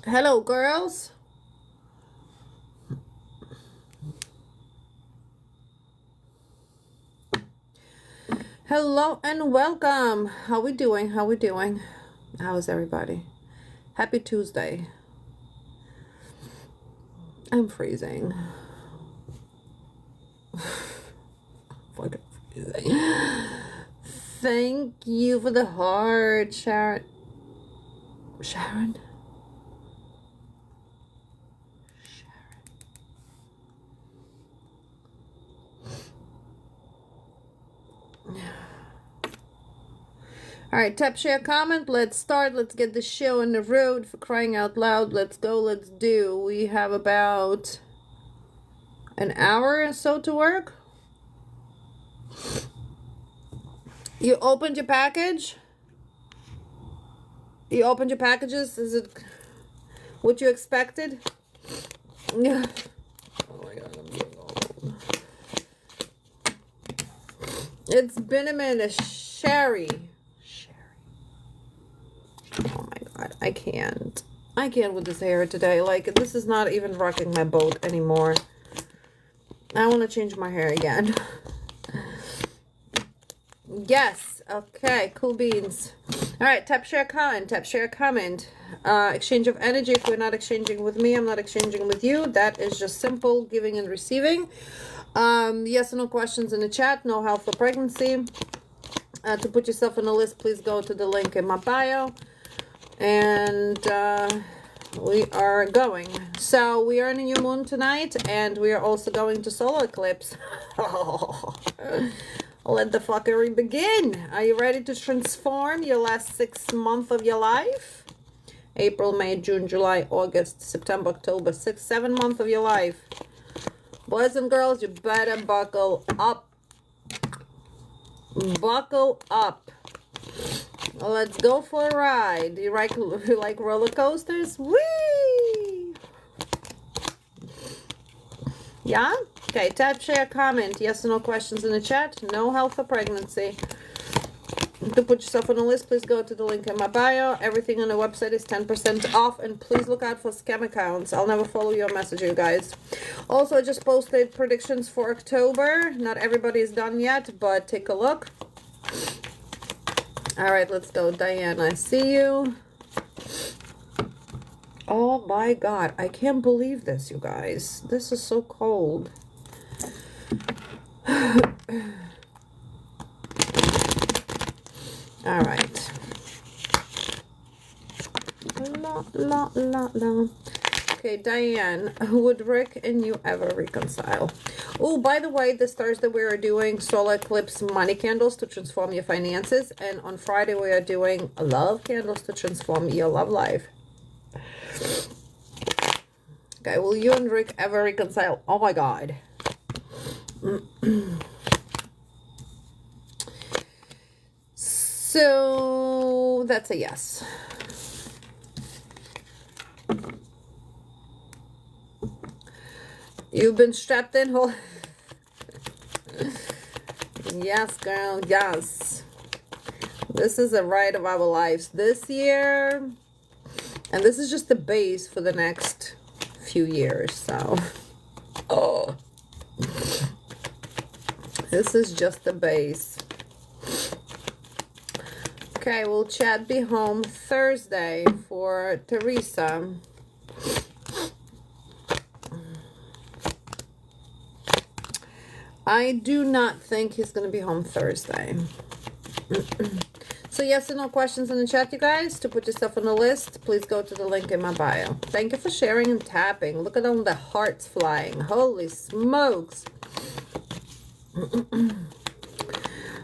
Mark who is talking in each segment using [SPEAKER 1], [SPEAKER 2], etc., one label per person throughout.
[SPEAKER 1] Hello, girls. Hello and welcome. How we doing? How we doing? How's everybody? Happy Tuesday. I'm freezing. Fucking freezing. Thank you for the heart, Sharon. Sharon? All right, tap, share, comment. Let's start. Let's get the show on the road, for crying out loud. Let's go. Let's do. We have about an hour or so to work. You opened your package? You opened your packages? Is it what you expected? Yeah. Oh my God, I'm getting old. It's been a minute. Sherry. Oh my God, I can't with this hair today. Like, this is not even rocking my boat anymore. I want to change my hair again. Yes. Okay, cool beans. All right, tap, share, comment. Tap, share, comment. Exchange of energy. If you're not exchanging with me, I'm not exchanging with you. That is just simple giving and receiving. Yes or no questions in the chat. No health or pregnancy. To put yourself on the list, please go to the link in my bio. And we are going. So we are in a new moon tonight, and we are also going to solar eclipse. Let the fuckery begin. Are you ready to transform your last 6 months of your life? April, May, June, July, August, September, October, 7 months of your life. Boys and girls, you better buckle up. Buckle up. Let's go for a ride. You like roller coasters? Whee! Yeah? Okay, tap, share, comment. Yes or no questions in the chat. No health or pregnancy. To put yourself on a list, please go to the link in my bio. Everything on the website is 10% off, and please look out for scam accounts. I'll never follow your message, you guys. Also, I just posted predictions for October. Not everybody is done yet, but take a look. All right, let's go. Diane, I see you. Oh my God, I can't believe this, you guys. This is so cold. All right. Okay, Diane, would Rick and you ever reconcile? Oh, by the way, this Thursday we are doing solar eclipse money candles to transform your finances. And on Friday we are doing love candles to transform your love life. Okay, will you and Rick ever reconcile? Oh my God. So that's a yes. You've been strapped in whole. Yes, girl, yes. This is a ride of our lives this year. And this is just the base for the next few years, so. Oh. This is just the base. Okay, will Chad be home Thursday for Teresa? I do not think he's going to be home Thursday. So yes or no questions in the chat, you guys. To put yourself on the list, please go to the link in my bio. Thank you for sharing and tapping. Look at all the hearts flying. Holy smokes.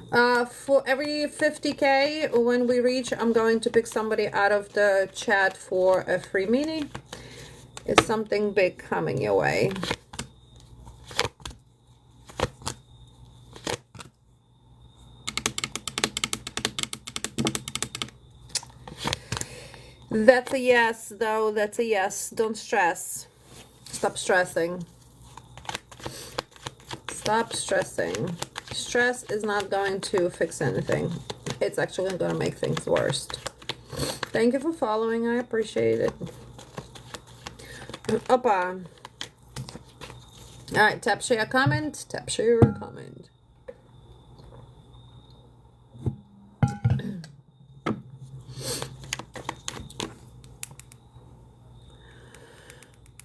[SPEAKER 1] For every 50K, when we reach, I'm going to pick somebody out of the chat for a free mini. Is something big coming your way? That's a yes, though. That's a yes. Don't stress. Stop stressing. Stop stressing. Stress is not going to fix anything. It's actually going to make things worse. Thank you for following. I appreciate it. Opa. All right, tap, share, comment. Tap, share, comment.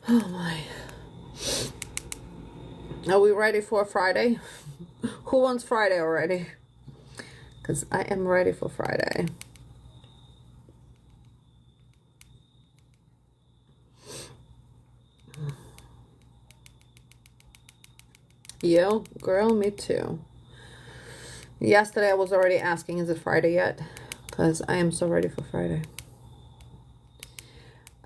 [SPEAKER 1] Oh my. Are we ready for Friday? Who wants Friday already? Because I am ready for Friday. Yo, girl, me too. Yesterday I was already asking, is it Friday yet? Because I am so ready for Friday.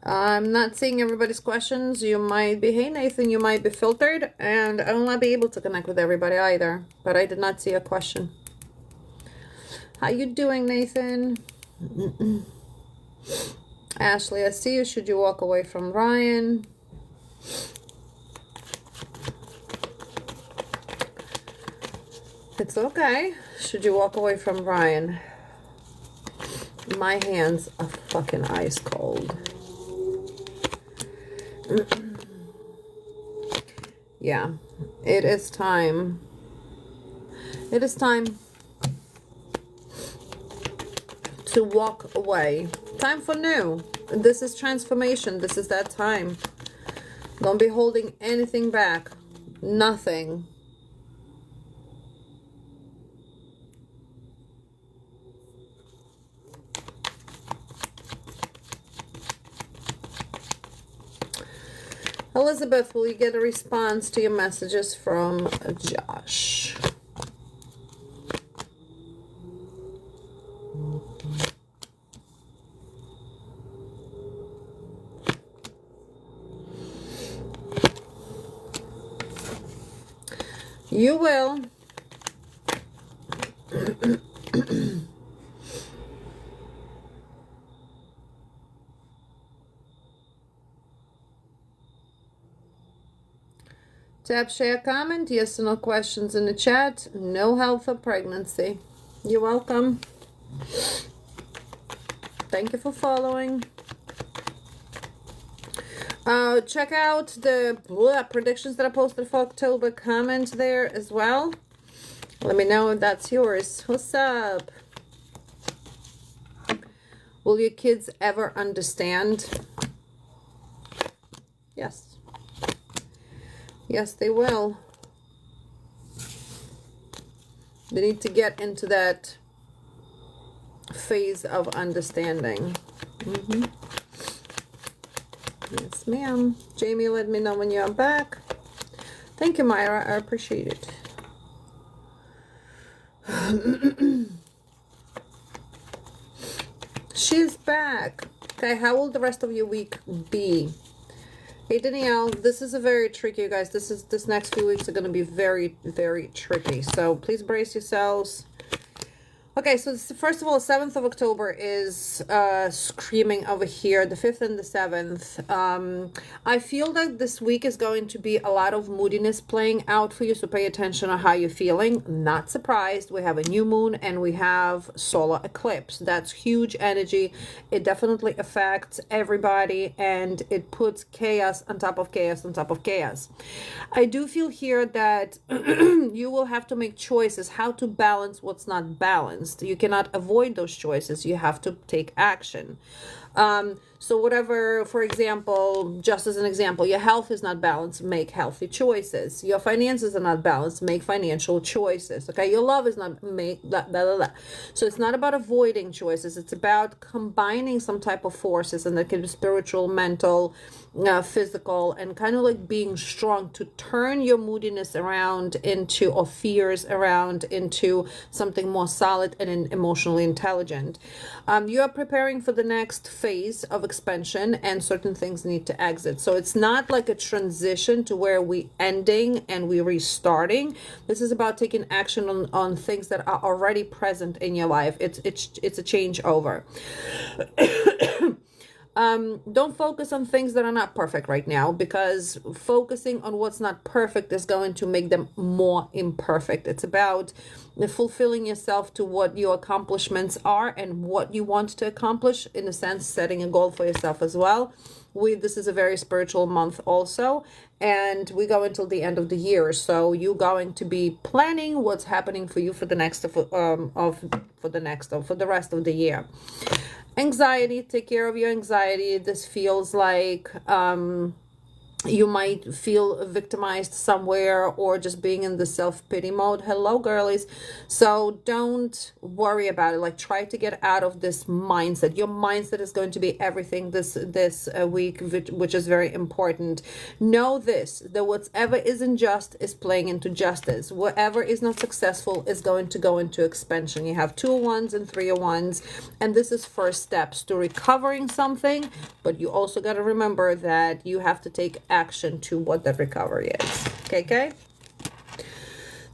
[SPEAKER 1] I'm not seeing everybody's questions. You might be, hey Nathan, you might be filtered, and I will not be able to connect with everybody either. But I did not see a question. How you doing, Nathan? Ashley, I see you. Should you walk away from Ryan? It's okay. Should you walk away from Ryan? My hands are fucking ice cold. Yeah, it is time. It is time to walk away. Time for new. This is transformation. This is that time. Don't be holding anything back. Nothing. Elizabeth, will you get a response to your messages from Josh? You will. Tap, share, comment. Yes or no questions in the chat. No health or pregnancy. You're welcome. Thank you for following. Check out the predictions that I posted for October. Comment there as well. Let me know if that's yours. What's up? Will your kids ever understand? Yes. Yes, they will. They need to get into that phase of understanding. Yes, ma'am. Jamie, let me know when you're back. Thank you, Myra. I appreciate it. She's back. Okay, how will the rest of your week be? Hey, Danielle, this is a very tricky, you guys. This next few weeks are going to be very, very tricky. So please brace yourselves. Okay, so this, first of all, 7th of October is screaming over here, the 5th and the 7th. I feel that this week is going to be a lot of moodiness playing out for you, so pay attention on how you're feeling. Not surprised, we have a new moon and we have solar eclipse. That's huge energy. It definitely affects everybody and it puts chaos on top of chaos on top of chaos. I do feel here that you will have to make choices how to balance what's not balanced. You cannot avoid those choices. You have to take action. So whatever, for example, just as an example, your health is not balanced, make healthy choices. Your finances are not balanced, make financial choices. Okay, your love is not, make blah, blah, blah, blah. So it's not about avoiding choices. It's about combining some type of forces, and that can be spiritual, mental, physical, and kind of like being strong to turn your moodiness around into, or fears around into something more solid and emotionally intelligent. You are preparing for the next phase of expansion, and certain things need to exit. So it's not like a transition to where we ending and we restarting. This is about taking action on things that are already present in your life. It's a changeover. Don't focus on things that are not perfect right now, because focusing on what's not perfect is going to make them more imperfect. It's about fulfilling yourself to what your accomplishments are and what you want to accomplish, in a sense, setting a goal for yourself as well. This is a very spiritual month also, and we go until the end of the year. So you're going to be planning what's happening for you for the next for the rest of the year. Anxiety, take care of your anxiety. This feels like you might feel victimized somewhere, or just being in the self-pity mode. Hello, girlies. So don't worry about it. Like, try to get out of this mindset. Your mindset is going to be everything this week, which is very important. Know this, that whatever isn't just is playing into justice. Whatever is not successful is going to go into expansion. You have 2 of Wands and 3 of Wands, and this is first steps to recovering something. But you also got to remember that you have to take action to what that recovery is. Okay?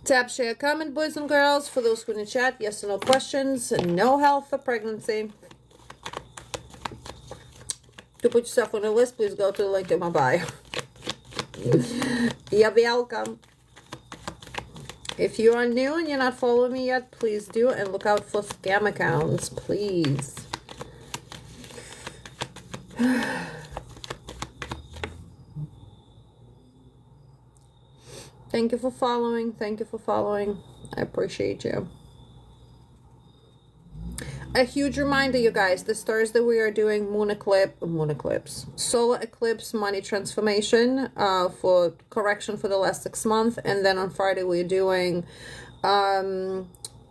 [SPEAKER 1] Tap, share, comment, boys and girls. For those who in the chat, yes or no questions. No health or pregnancy. To put yourself on the list, please go to the link in my bio. You're welcome. If you are new and you're not following me yet, please do. And look out for scam accounts, please. Thank you for following. Thank you for following. I appreciate you. A huge reminder, you guys, this Thursday we are doing solar eclipse money transformation for correction for the last 6 months. And then on Friday we're doing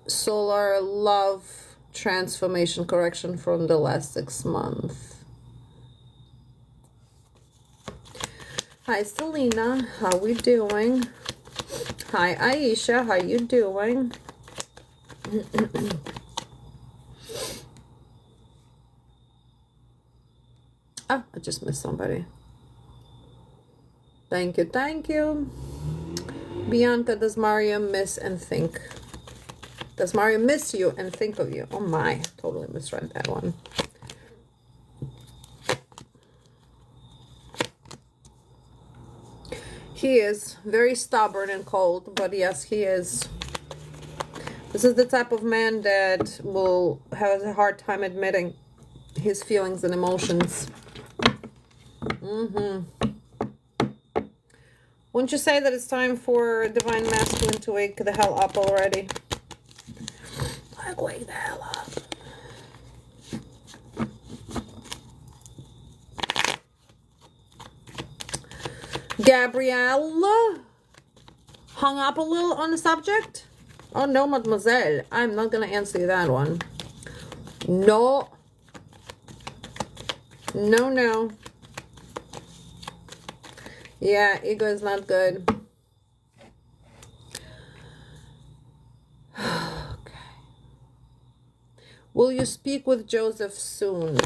[SPEAKER 1] solar love transformation correction from the last 6 months. Hi, Selena. How we doing? Hi, Aisha. How you doing? Ah, I just missed somebody. Thank you. Thank you. Bianca, does Mario miss and think? Does Mario miss you and think of you? Oh my, totally misread that one. He is very stubborn and cold, but yes, he is. This is the type of man that will have a hard time admitting his feelings and emotions. Wouldn't you say that it's time for Divine Masculine to wake the hell up already? Like, wake the hell up. Gabrielle hung up a little on the subject. Oh no, mademoiselle, I'm not gonna answer you that one. No. No. Yeah, ego is not good. Okay. Will you speak with Joseph soon?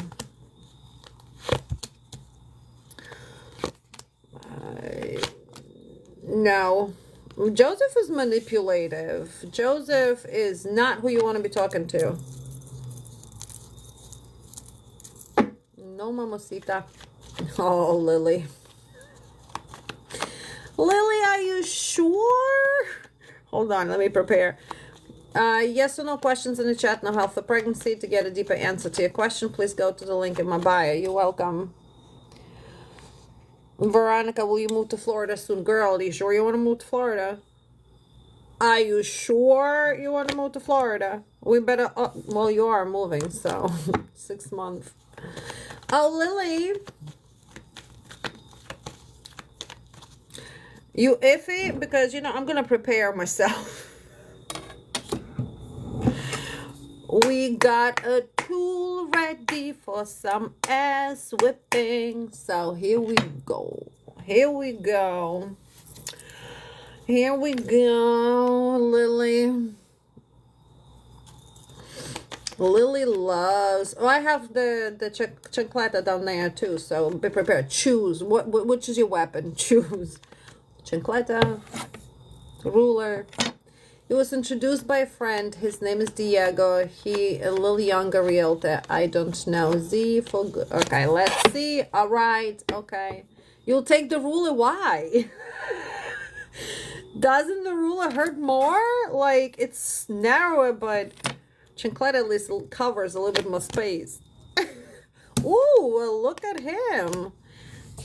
[SPEAKER 1] No. Joseph is manipulative. Joseph is not who you want to be talking to. No, mamacita. Oh, Lily. Lily, are you sure? Hold on, let me prepare. Yes or no questions in the chat. No health or pregnancy. To get a deeper answer to your question, please go to the link in my bio. You're welcome. Veronica, will you move to Florida soon? Girl, are you sure you want to move to Florida? Are you sure you want to move to Florida? We better, well, you are moving, so 6 months. Oh, Lily. You iffy? Because, you know, I'm going to prepare myself. We got a tool ready for some ass whipping. So here we go. Here we go. Here we go, Lily. Lily loves. Oh, I have the chancleta down there too. So be prepared. Choose. Which is your weapon? Choose. Chancleta. Ruler. He was introduced by a friend. His name is Diego. He a little younger realtor. I don't know. Z for good. Okay, let's see. All right. Okay. You'll take the ruler. Why? Doesn't the ruler hurt more? Like, it's narrower, but chancleta at least covers a little bit more space. Ooh, well, look at him.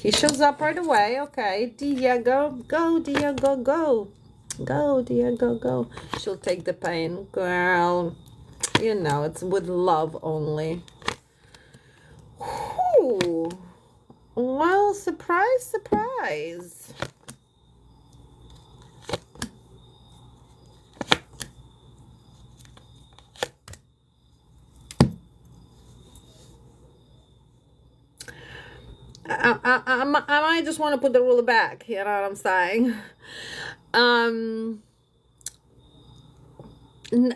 [SPEAKER 1] He shows up right away. Okay, Diego, go, Diego, go. Go, Diego, go. She'll take the pain. Girl, you know, it's with love only. Whew. Well, surprise, surprise. I might just want to put the ruler back. You know what I'm saying?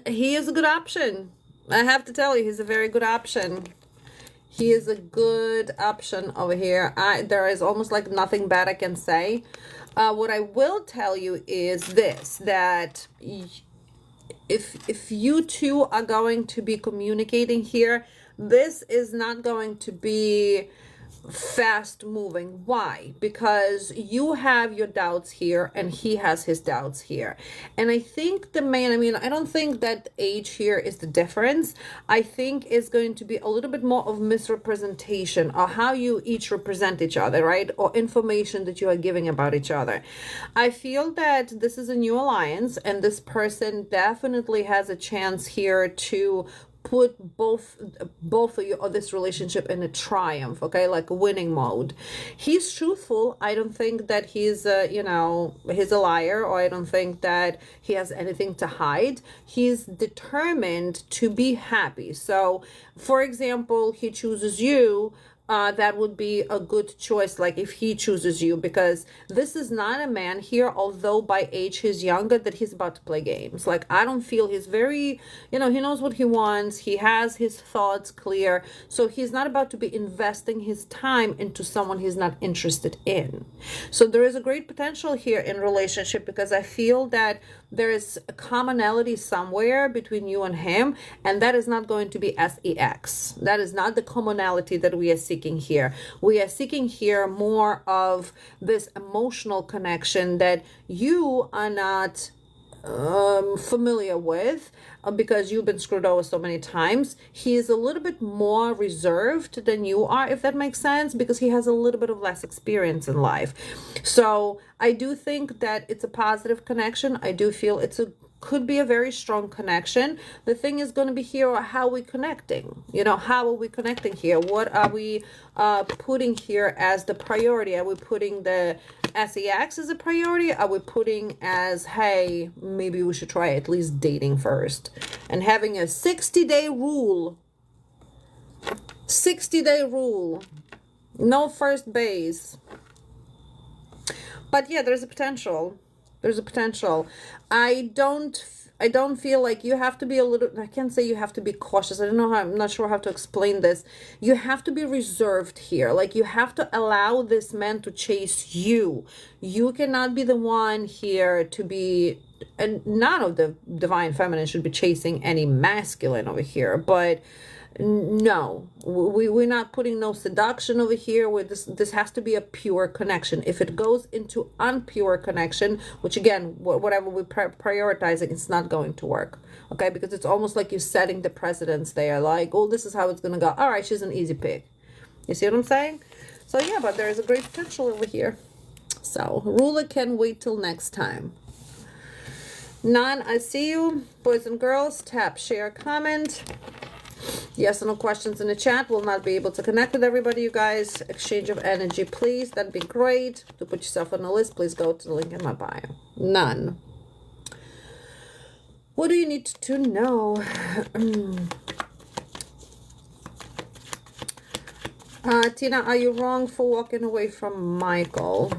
[SPEAKER 1] He is a good option. I have to tell you, he's a very good option. He is a good option over here. There is almost like nothing bad I can say. What I will tell you is this, that if you two are going to be communicating here, this is not going to be fast moving. Why? Because you have your doubts here and he has his doubts here. And I think the main, I mean, I don't think that age here is the difference. I think it's going to be a little bit more of misrepresentation or how you each represent each other, right? Or information that you are giving about each other. I feel that this is a new alliance and this person definitely has a chance here to put both of you or this relationship in a triumph, okay, like a winning mode. He's truthful. I don't think that he's you know, he's a liar, or I don't think that he has anything to hide. He's determined to be happy. So for example, he chooses you, that would be a good choice, like if he chooses you, because this is not a man here, although by age he's younger, that he's about to play games. Like, I don't feel he's very, you know, he knows what he wants, he has his thoughts clear, so he's not about to be investing his time into someone he's not interested in. So there is a great potential here in relationship, because I feel that there is a commonality somewhere between you and him, and that is not going to be sex. That is not the commonality that we are seeking here. We are seeking here more of this emotional connection that you are not familiar with, because you've been screwed over so many times. He is a little bit more reserved than you are, if that makes sense, because he has a little bit of less experience in life. So I do think that it's a positive connection. I do feel could be a very strong connection. The thing is going to be here, how are we connecting? You know, how are we connecting here? What are we putting here as the priority? Are we putting the sex as a priority? Are we putting as, hey, maybe we should try at least dating first and having a 60-day rule? 60-day rule. No first base. But yeah, there's a potential. There's a potential. I don't feel like you have to be a little, I can't say you have to be cautious. I don't know how, I'm not sure how to explain this. You have to be reserved here. Like, you have to allow this man to chase you. You cannot be the one here to be, and none of the divine feminine should be chasing any masculine over here, but no, we're not putting no seduction over here. Where this has to be a pure connection. If it goes into unpure connection, which again, whatever we're prioritizing, it's not going to work. Okay, because it's almost like you're setting the precedence there. Like, oh, this is how it's gonna go. All right, she's an easy pick. You see what I'm saying? So yeah, but there is a great potential over here. So ruler can wait till next time. Nan, I see you. Boys and girls, tap, share, comment. Yes or no questions in the chat. Will not be able to connect with everybody, you guys. Exchange of energy, please. That'd be great. To put yourself on the list, please go to the link in my bio. None. What do you need to know? Tina, are you wrong for walking away from Michael?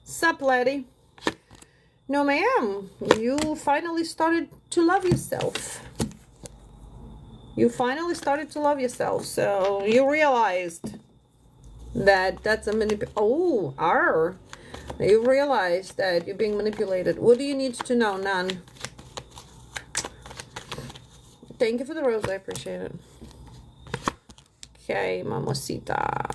[SPEAKER 1] Sup, laddie? No, ma'am. You finally started to love yourself. You finally started to love yourself. So you realized that that's a you realized that you're being manipulated. What do you need to know? None. Thank you for the rose. I appreciate it. Okay, mamacita.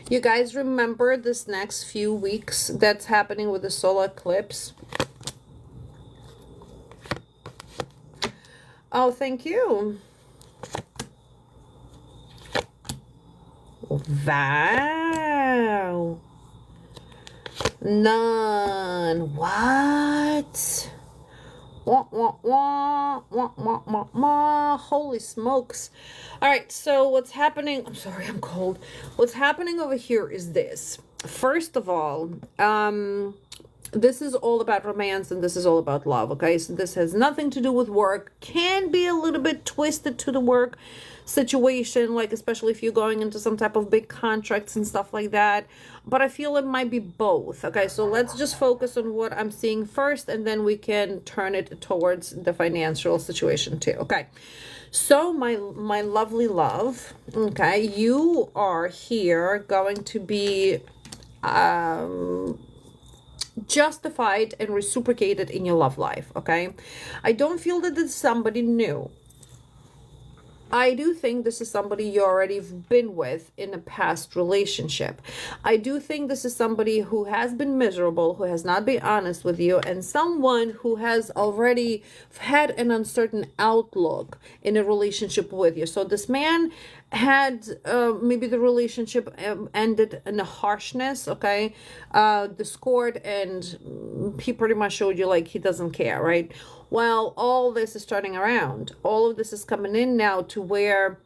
[SPEAKER 1] You guys remember this next few weeks that's happening with the solar eclipse? Oh, thank you. Wow. None. What? Wah, wah, wah, wah, wah, wah, wah. Holy smokes. All right, so what's happening? I'm sorry, I'm cold. What's happening over here is this. First of all, this is all about romance and this is all about love, okay? So this has nothing to do with work. Can be a little bit twisted to the work situation, like especially if you're going into some type of big contracts and stuff like that. But I feel it might be both, okay? So let's just focus on what I'm seeing first and then we can turn it towards the financial situation too, okay? So my lovely love, okay, you are here going to be justified and reciprocated in your love life, okay? I don't feel that it's somebody new. I do think this is somebody you already been with in a past relationship. I do think this is somebody who has been miserable, who has not been honest with you, and someone who has already had an uncertain outlook in a relationship with you. So this man had maybe the relationship ended in a harshness, okay, discord, and he pretty much showed you like he doesn't care, right? Well, all this is turning around. All of this is coming in now to where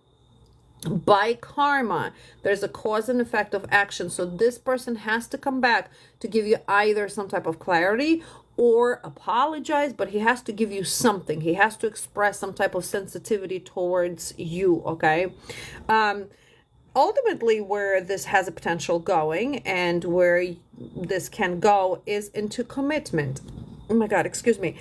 [SPEAKER 1] by karma there's a cause and effect of action. So this person has to come back to give you either some type of clarity or apologize, but he has to give you something. He has to express some type of sensitivity towards you, okay? Ultimately, where this has a potential going and where this can go is into commitment. Oh my God, excuse me.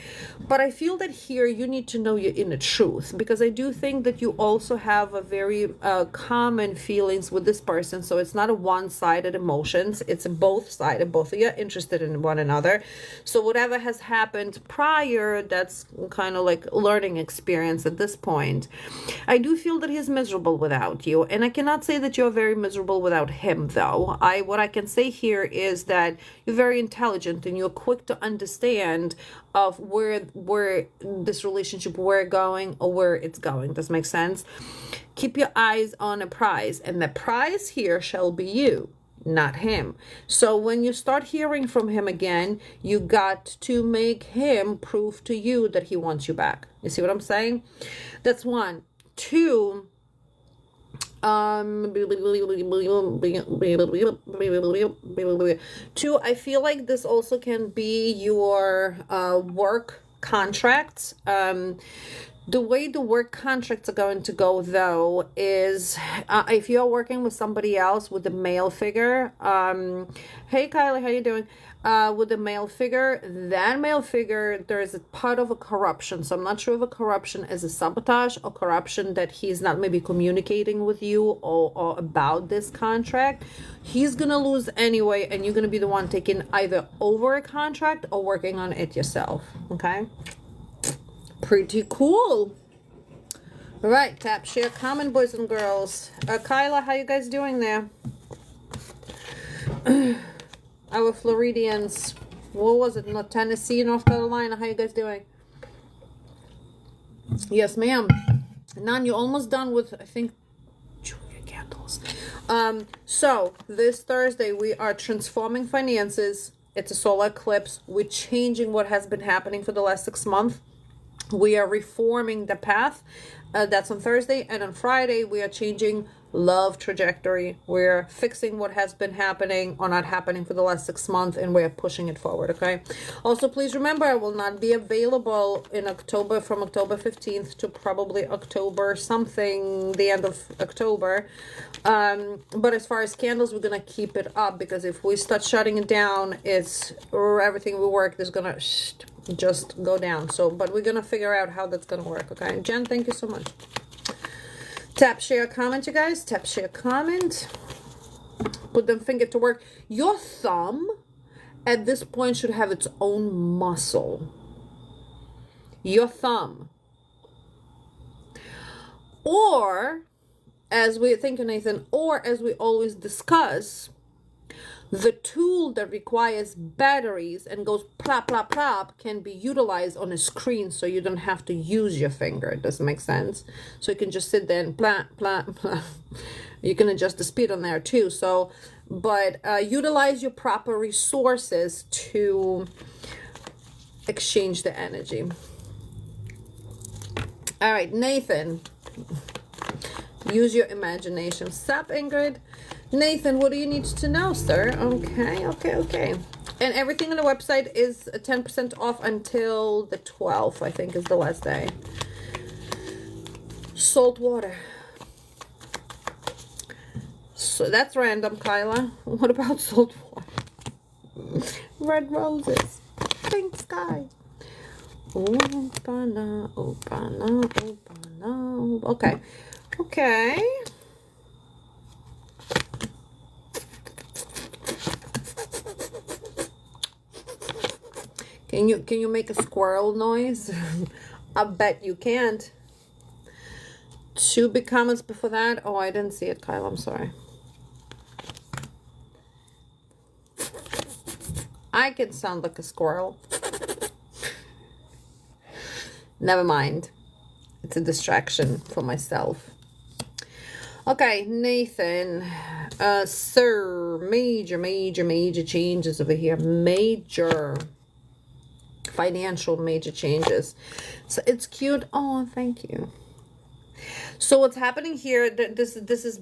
[SPEAKER 1] But I feel that here you need to know your inner truth, because I do think that you also have a very common feelings with this person. So it's not a one-sided emotions. It's a both-sided. Both of you are interested in one another. So whatever has happened prior, that's kind of like learning experience at this point. I do feel that he's miserable without you. And I cannot say that you're very miserable without him, though. What I can say here is that you're very intelligent and you're quick to understand of where this relationship we're going or where it's going. Does make sense? Keep your eyes on a prize, and the prize here shall be you, not him. So when you start hearing from him again, you got to make him prove to you that he wants you back. You see what I'm saying? That's one. Two, two, I feel like this also can be your work contracts. The way the work contracts are going to go, though, is if you're working with somebody else with a male figure, hey Kylie, how you doing? With a male figure, that male figure, there's a part of a corruption. So I'm not sure if a corruption is a sabotage or corruption that he's not maybe communicating with you or about this contract. He's gonna lose anyway, and you're gonna be the one taking either over a contract or working on it yourself. Okay, pretty cool. All right, tap, share, comment, boys and girls. Kyla, how you guys doing there? Our Floridians, what was it? Not Tennessee, North Carolina. How you guys doing? Yes, ma'am. Nan, you're almost done with, I think, Julia candles. So this Thursday we are transforming finances. It's a solar eclipse. We're changing what has been happening for the last 6 months. We are reforming the path. That's on Thursday, and on Friday we are changing love trajectory. We're fixing what has been happening or not happening for the last 6 months, and we're pushing it forward. Okay, also please remember I will not be available in October, from October 15th to probably October something, the end of October. But as far as candles, we're gonna keep it up, because if we start shutting it down, it's everything we work is gonna just go down. So but we're gonna figure out how that's gonna work. Okay, Jen, thank you so much. Tap, share, comment, you guys. Tap, share, comment. Put them finger to work. Your thumb at this point should have its own muscle. Your thumb. Or, as we think, Nathan, or as we always discuss, The tool that requires batteries and goes plop, plop, plop can be utilized on a screen, so you don't have to use your finger. It doesn't make sense. So you can just sit there and plop, plop, plop. You can adjust the speed on there too. So, but utilize your proper resources to exchange the energy. All right, Nathan. Use your imagination. Sup, Ingrid? Nathan, what do you need to know, sir? Okay. And everything on the website is 10% off until the 12th, I think is the last day. Salt water. So that's random, Kyla. What about salt water? Red roses. Pink sky. Opana. Okay. Can you make a squirrel noise? I bet you can't. 2 big comments before that. Oh, I didn't see it, Kyle. I'm sorry. I can sound like a squirrel. Never mind. It's a distraction for myself. Okay, Nathan. Sir, major changes over here. Major financial major changes. So it's cute. Oh, thank you. So what's happening here, this is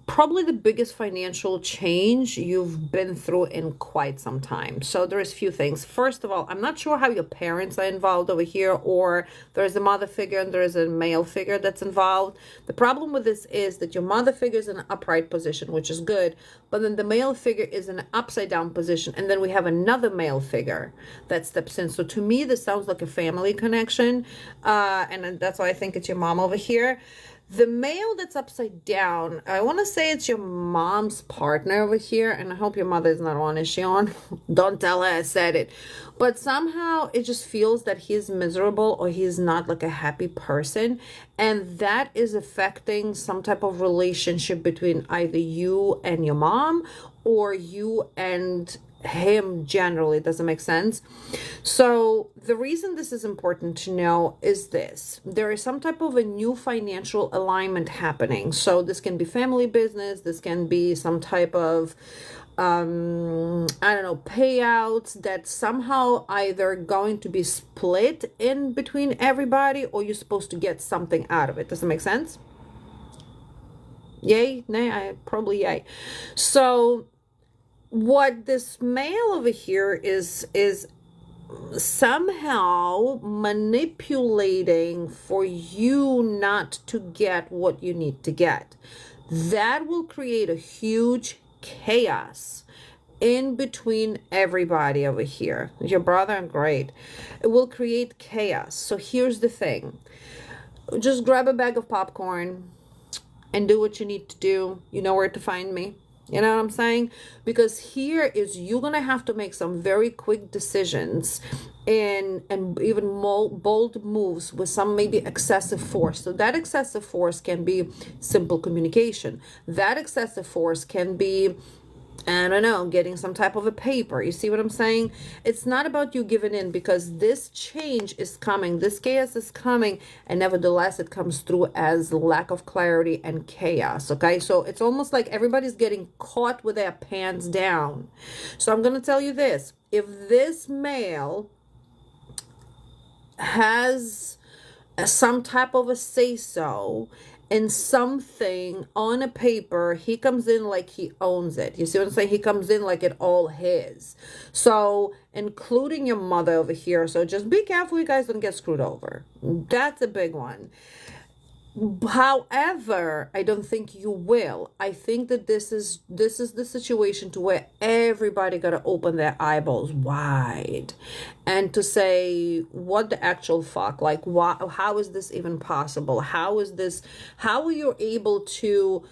[SPEAKER 1] probably the biggest financial change you've been through in quite some time. So there's a few things. First of all, I'm not sure how your parents are involved over here, or there's a mother figure and there is a male figure that's involved. The problem with this is that your mother figure is in an upright position, which is good, but then the male figure is in an upside down position, and then we have another male figure that steps in. So to me, this sounds like a family connection, and that's why I think it's your mom over here. The male that's upside down, I want to say it's your mom's partner over here. And I hope your mother is not on. Is she on? Don't tell her I said it. But somehow it just feels that he's miserable, or he's not like a happy person. And that is affecting some type of relationship between either you and your mom, or you and him generally. Does it make sense? So the reason this is important to know is this: there is some type of a new financial alignment happening. So this can be family business, this can be some type of I don't know, payouts that somehow either going to be split in between everybody, or you're supposed to get something out of it. Does it make sense? Yay? Nay? Probably yay. So what this male over here is somehow manipulating for you not to get what you need to get. That will create a huge chaos in between everybody over here. Your brother, great. It will create chaos. So here's the thing. Just grab a bag of popcorn and do what you need to do. You know where to find me. You know what I'm saying? Because here is, you're going to have to make some very quick decisions and even bold moves with some maybe excessive force. So that excessive force can be simple communication. That excessive force can be, I don't know, getting some type of a paper. You see what I'm saying? It's not about you giving in, because this change is coming. This chaos is coming. And nevertheless, it comes through as lack of clarity and chaos. Okay. So it's almost like everybody's getting caught with their pants down. So I'm going to tell you this. If this male has some type of a say-so in something on a paper, he comes in like he owns it. You see what I'm saying? He comes in like it all his. So including your mother over here. So just be careful you guys don't get screwed over. That's a big one. However, I don't think you will. I think that this is the situation to where everybody got to open their eyeballs wide and to say, what the actual fuck? Like, how is this even possible? How are you able to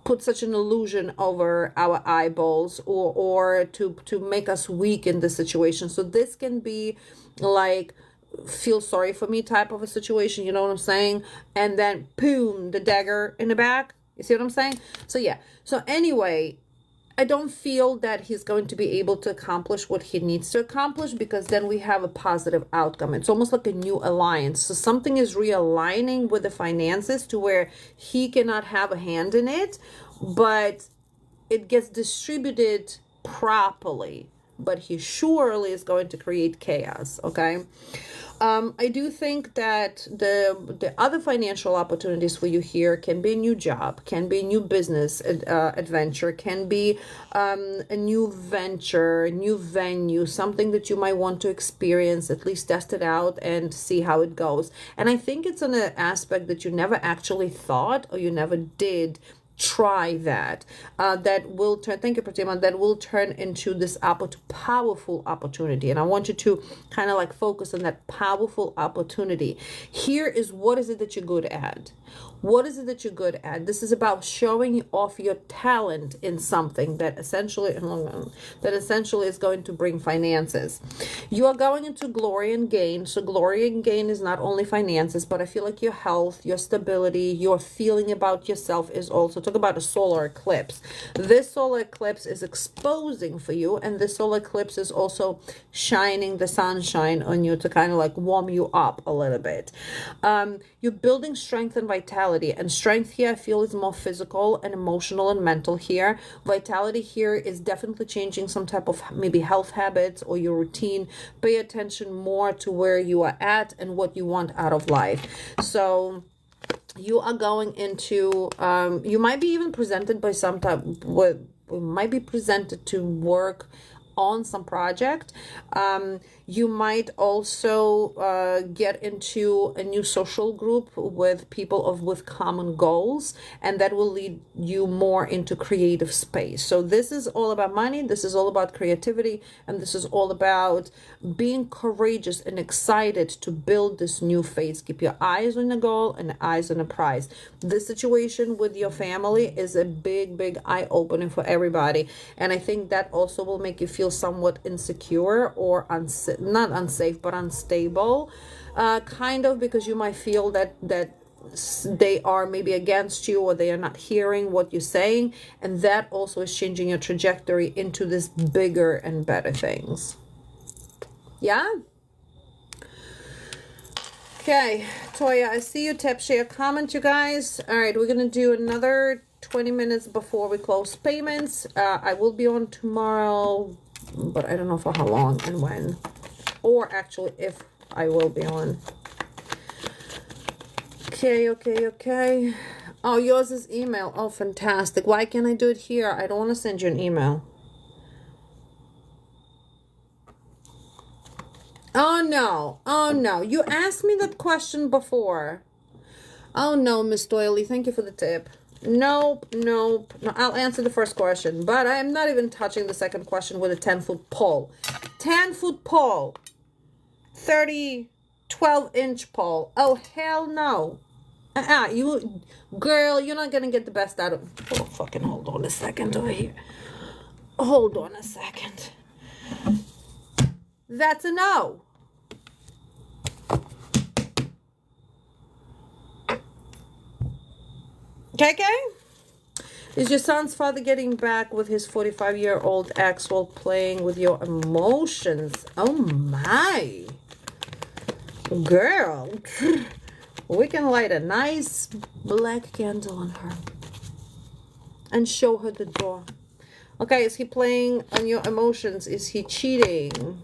[SPEAKER 1] put such an illusion over our eyeballs, or to make us weak in this situation? So this can be like, feel sorry for me type of a situation, you know what I'm saying? And then boom, the dagger in the back. You see what I'm saying? So yeah. So anyway, I don't feel that he's going to be able to accomplish what he needs to accomplish, because then we have a positive outcome. It's almost like a new alliance. So something is realigning with the finances to where he cannot have a hand in it, but it gets distributed properly. But he surely is going to create chaos, okay? I do think that the other financial opportunities for you here can be a new job, can be a new business adventure, can be a new venture, a new venue, something that you might want to experience, at least test it out and see how it goes. And I think it's an aspect that you never actually thought, or you never did try that. That will turn, thank you, Pratima, that will turn into this powerful opportunity. And I want you to kind of like focus on that powerful opportunity. Here is, what is it that you're good at? What is it that you're good at? This is about showing off your talent in something that essentially is going to bring finances. You are going into glory and gain. So glory and gain is not only finances, but I feel like your health, your stability, your feeling about yourself is also. Talk about a solar eclipse. This solar eclipse is exposing for you, and this solar eclipse is also shining the sunshine on you to kind of like warm you up a little bit. You're building strength and vitality. And strength here, I feel, is more physical and emotional and mental here. Vitality here is definitely changing some type of maybe health habits or your routine. Pay attention more to where you are at and what you want out of life. So you are going into, you might be even presented by some type, might be presented to work on some project. You might also get into a new social group with people with common goals, and that will lead you more into creative space. So this is all about money, this is all about creativity, and this is all about being courageous and excited to build this new phase. Keep your eyes on the goal and eyes on the prize. This situation with your family is a big eye-opener for everybody, and I think that also will make you feel somewhat insecure or not unsafe, but unstable, kind of, because you might feel that they are maybe against you, or they are not hearing what you're saying, and that also is changing your trajectory into this bigger and better things. Yeah. Okay, Toya, I see you. Tap, share, comment, you guys. All right, we're gonna do another 20 minutes before we close payments. I will be on tomorrow, but I don't know for how long and when, or actually if I will be on. Okay. Oh, yours is email. Oh, fantastic. Why can't I do it here? I don't want to send you an email. Oh no. You asked me that question before. Oh no, Miss Doily, thank you for the tip. Nope. No, I'll answer the first question, but I am not even touching the second question with a 10-foot pole. 10-foot pole. 12-inch pole. Oh, hell no. You, girl, you're not gonna get the best out of. Oh, fucking hold on a second over here. Hold on a second. That's a no. Okay. Is your son's father getting back with his 45-year-old ex while playing with your emotions? Oh my. Girl. We can light a nice black candle on her and show her the door. Okay, is he playing on your emotions? Is he cheating?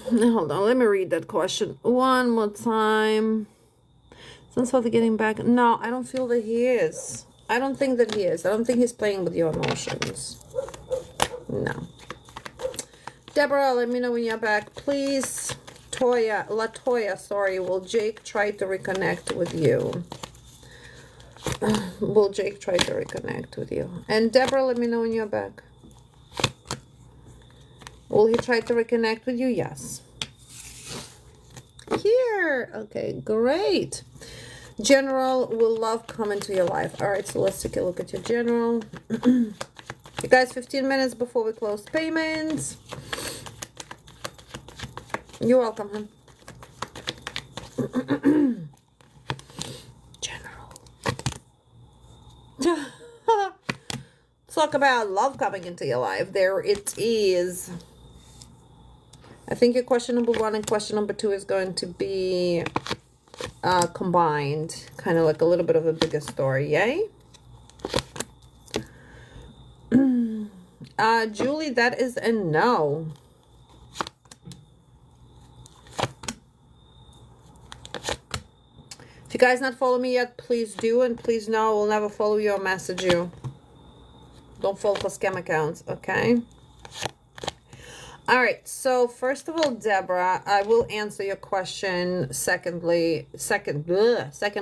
[SPEAKER 1] Hold on, let me read that question one more time. Since father getting back, no, I don't feel that he is. I don't think that he is. I don't think he's playing with your emotions. No. Deborah, let me know when you're back, please. Latoya, sorry. Will Jake try to reconnect with you? Will Jake try to reconnect with you? And Deborah, let me know when you're back. Will he try to reconnect with you? Yes. Here. Okay, great. General will love come into your life. All right, so let's take a look at your general. You guys, 15 minutes before we close payments. You're welcome, hon. General. Talk about love coming into your life. There it is. I think your question number 1 and question number 2 is going to be combined. Kind of like a little bit of a bigger story. Yay? Julie, that is a no. If you guys not follow me yet, please do. And please know I will never follow you or message you. Don't fall for scam accounts, okay? All right, so first of all, Deborah, I will answer your question second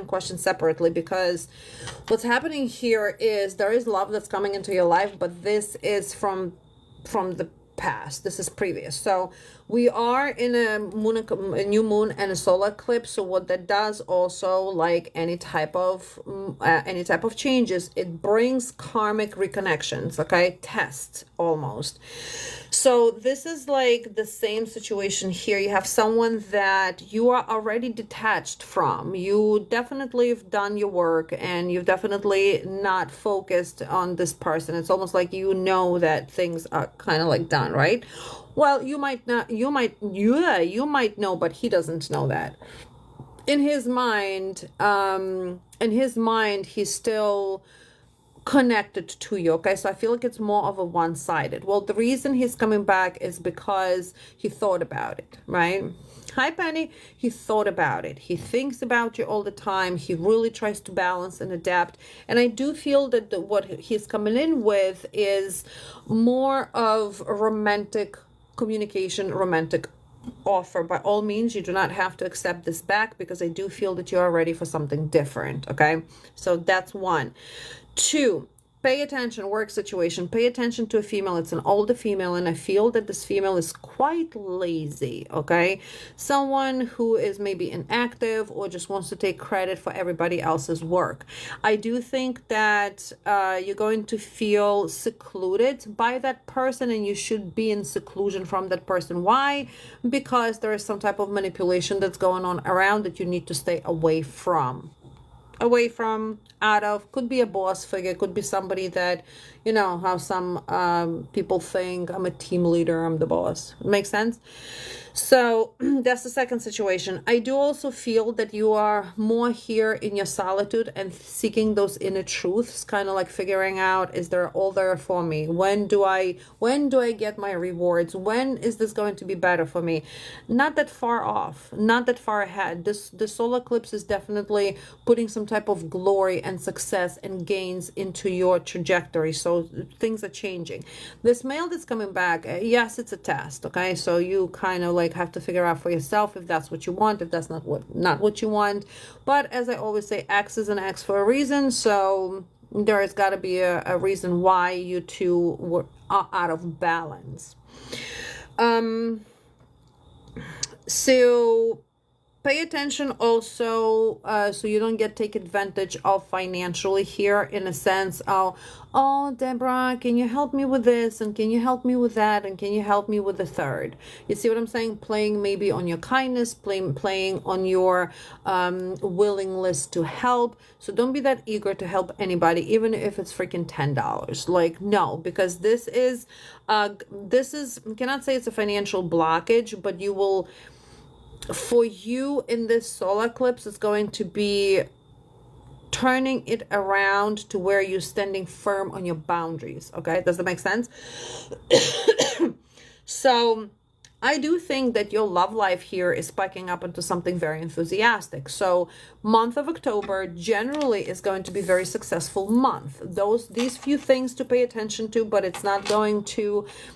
[SPEAKER 1] question separately, because what's happening here is there is love that's coming into your life, but this is from the past. This is previous. So we are in a new moon and a solar eclipse. So what that does also, like any type of changes, it brings karmic reconnections, okay? Tests almost. So this is like the same situation here. You have someone that you are already detached from. You definitely have done your work and you've definitely not focused on this person. It's almost like you know that things are kind of like done, right? Well, you might not, you might know, but he doesn't know that. In his mind, he's still connected to you, okay? So I feel like it's more of a one-sided. Well, the reason he's coming back is because he thought about it, right? Hi, Penny. He thought about it. He thinks about you all the time. He really tries to balance and adapt. And I do feel that what he's coming in with is more of a romantic communication, romantic offer. By all means, you do not have to accept this back, because I do feel that you are ready for something different, okay? So that's 1. 2, pay attention, work situation. Pay attention to a female. It's an older female, and I feel that this female is quite lazy, okay? Someone who is maybe inactive or just wants to take credit for everybody else's work. I do think that you're going to feel secluded by that person, and you should be in seclusion from that person. Why? Because there is some type of manipulation that's going on around that you need to stay away from. Out of, could be a boss figure, could be somebody that, you know, how some people think, I'm a team leader, I'm the boss. Makes sense? So that's the second situation. I do also feel that you are more here in your solitude and seeking those inner truths, kind of like figuring out, is there all there for me? When do I get my rewards? When is this going to be better for me? Not that far off, not that far ahead. The solar eclipse is definitely putting some type of glory and success and gains into your trajectory. So things are changing. This male that's coming back, yes, it's a test, okay? So you kind of like have to figure out for yourself if that's what you want, if that's not what you want. But as I always say, X is an X for a reason. So there has got to be a reason why you two are out of balance. So pay attention also, so you don't get taken advantage of financially here, in a sense of, oh, Deborah, can you help me with this? And can you help me with that? And can you help me with the third? You see what I'm saying? Playing maybe on your kindness, playing on your willingness to help. So don't be that eager to help anybody, even if it's freaking $10. Like, no, because this is, I cannot say it's a financial blockage, but you will, for you in this solar eclipse, is going to be turning it around to where you're standing firm on your boundaries. Okay, does that make sense? So I do think that your love life here is spiking up into something very enthusiastic. So month of October generally is going to be a very successful month. These few things to pay attention to, but it's not going to,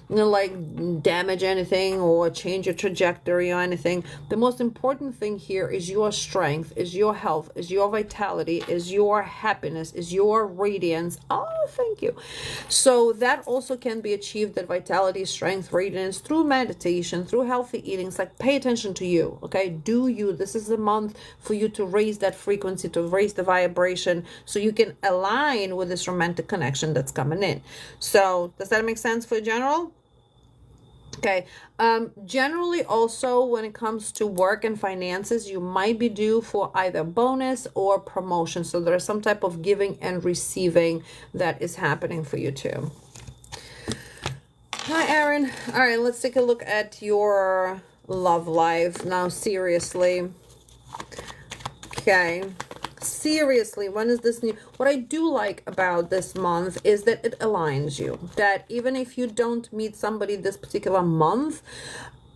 [SPEAKER 1] you know, like damage anything or change your trajectory or anything. The most important thing here is your strength, is your health, is your vitality, is your happiness, is your radiance. Oh, thank you. So that also can be achieved, that vitality, strength, radiance, through meditation, nutrition, through healthy eating. It's like, pay attention to you, okay? Do you. This is the month for you to raise that frequency, to raise the vibration, so you can align with this romantic connection that's coming in. So does that make sense for general? Okay. Generally also, when it comes to work and finances, you might be due for either bonus or promotion. So there's some type of giving and receiving that is happening for you too. Hi, Aaron. All right, let's take a look at your love life now. Seriously. Okay. Seriously, when is this new? What I do like about this month is that it aligns you. That even if you don't meet somebody this particular month,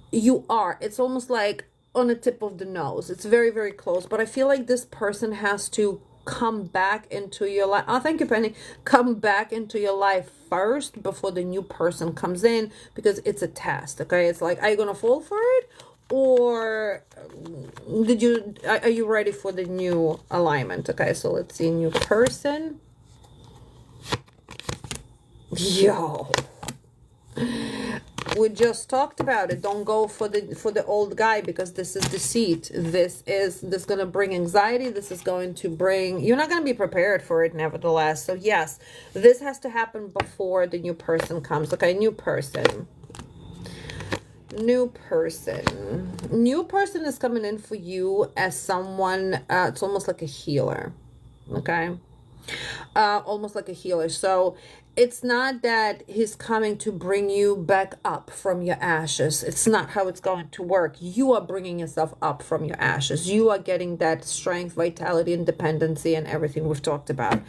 [SPEAKER 1] you are. It's almost like on the tip of the nose. It's very, very close. But I feel like this person has to come back into your life. Oh, thank you, Penny. Come back into your life first before the new person comes in, because it's a test. Okay, it's like, are you gonna fall for it? Or are you ready for the new alignment? Okay, so let's see, new person. Yo, we just talked about it. Don't go for the old guy, because this is deceit. This gonna bring anxiety. This is going to bring, you're not gonna be prepared for it nevertheless. So yes, this has to happen before the new person comes. Okay, new person. New person is coming in for you as someone, it's almost like a healer. Okay, almost like a healer. So it's not that he's coming to bring you back up from your ashes. It's not how it's going to work. You are bringing yourself up from your ashes. You are getting that strength, vitality, independency, and everything we've talked about.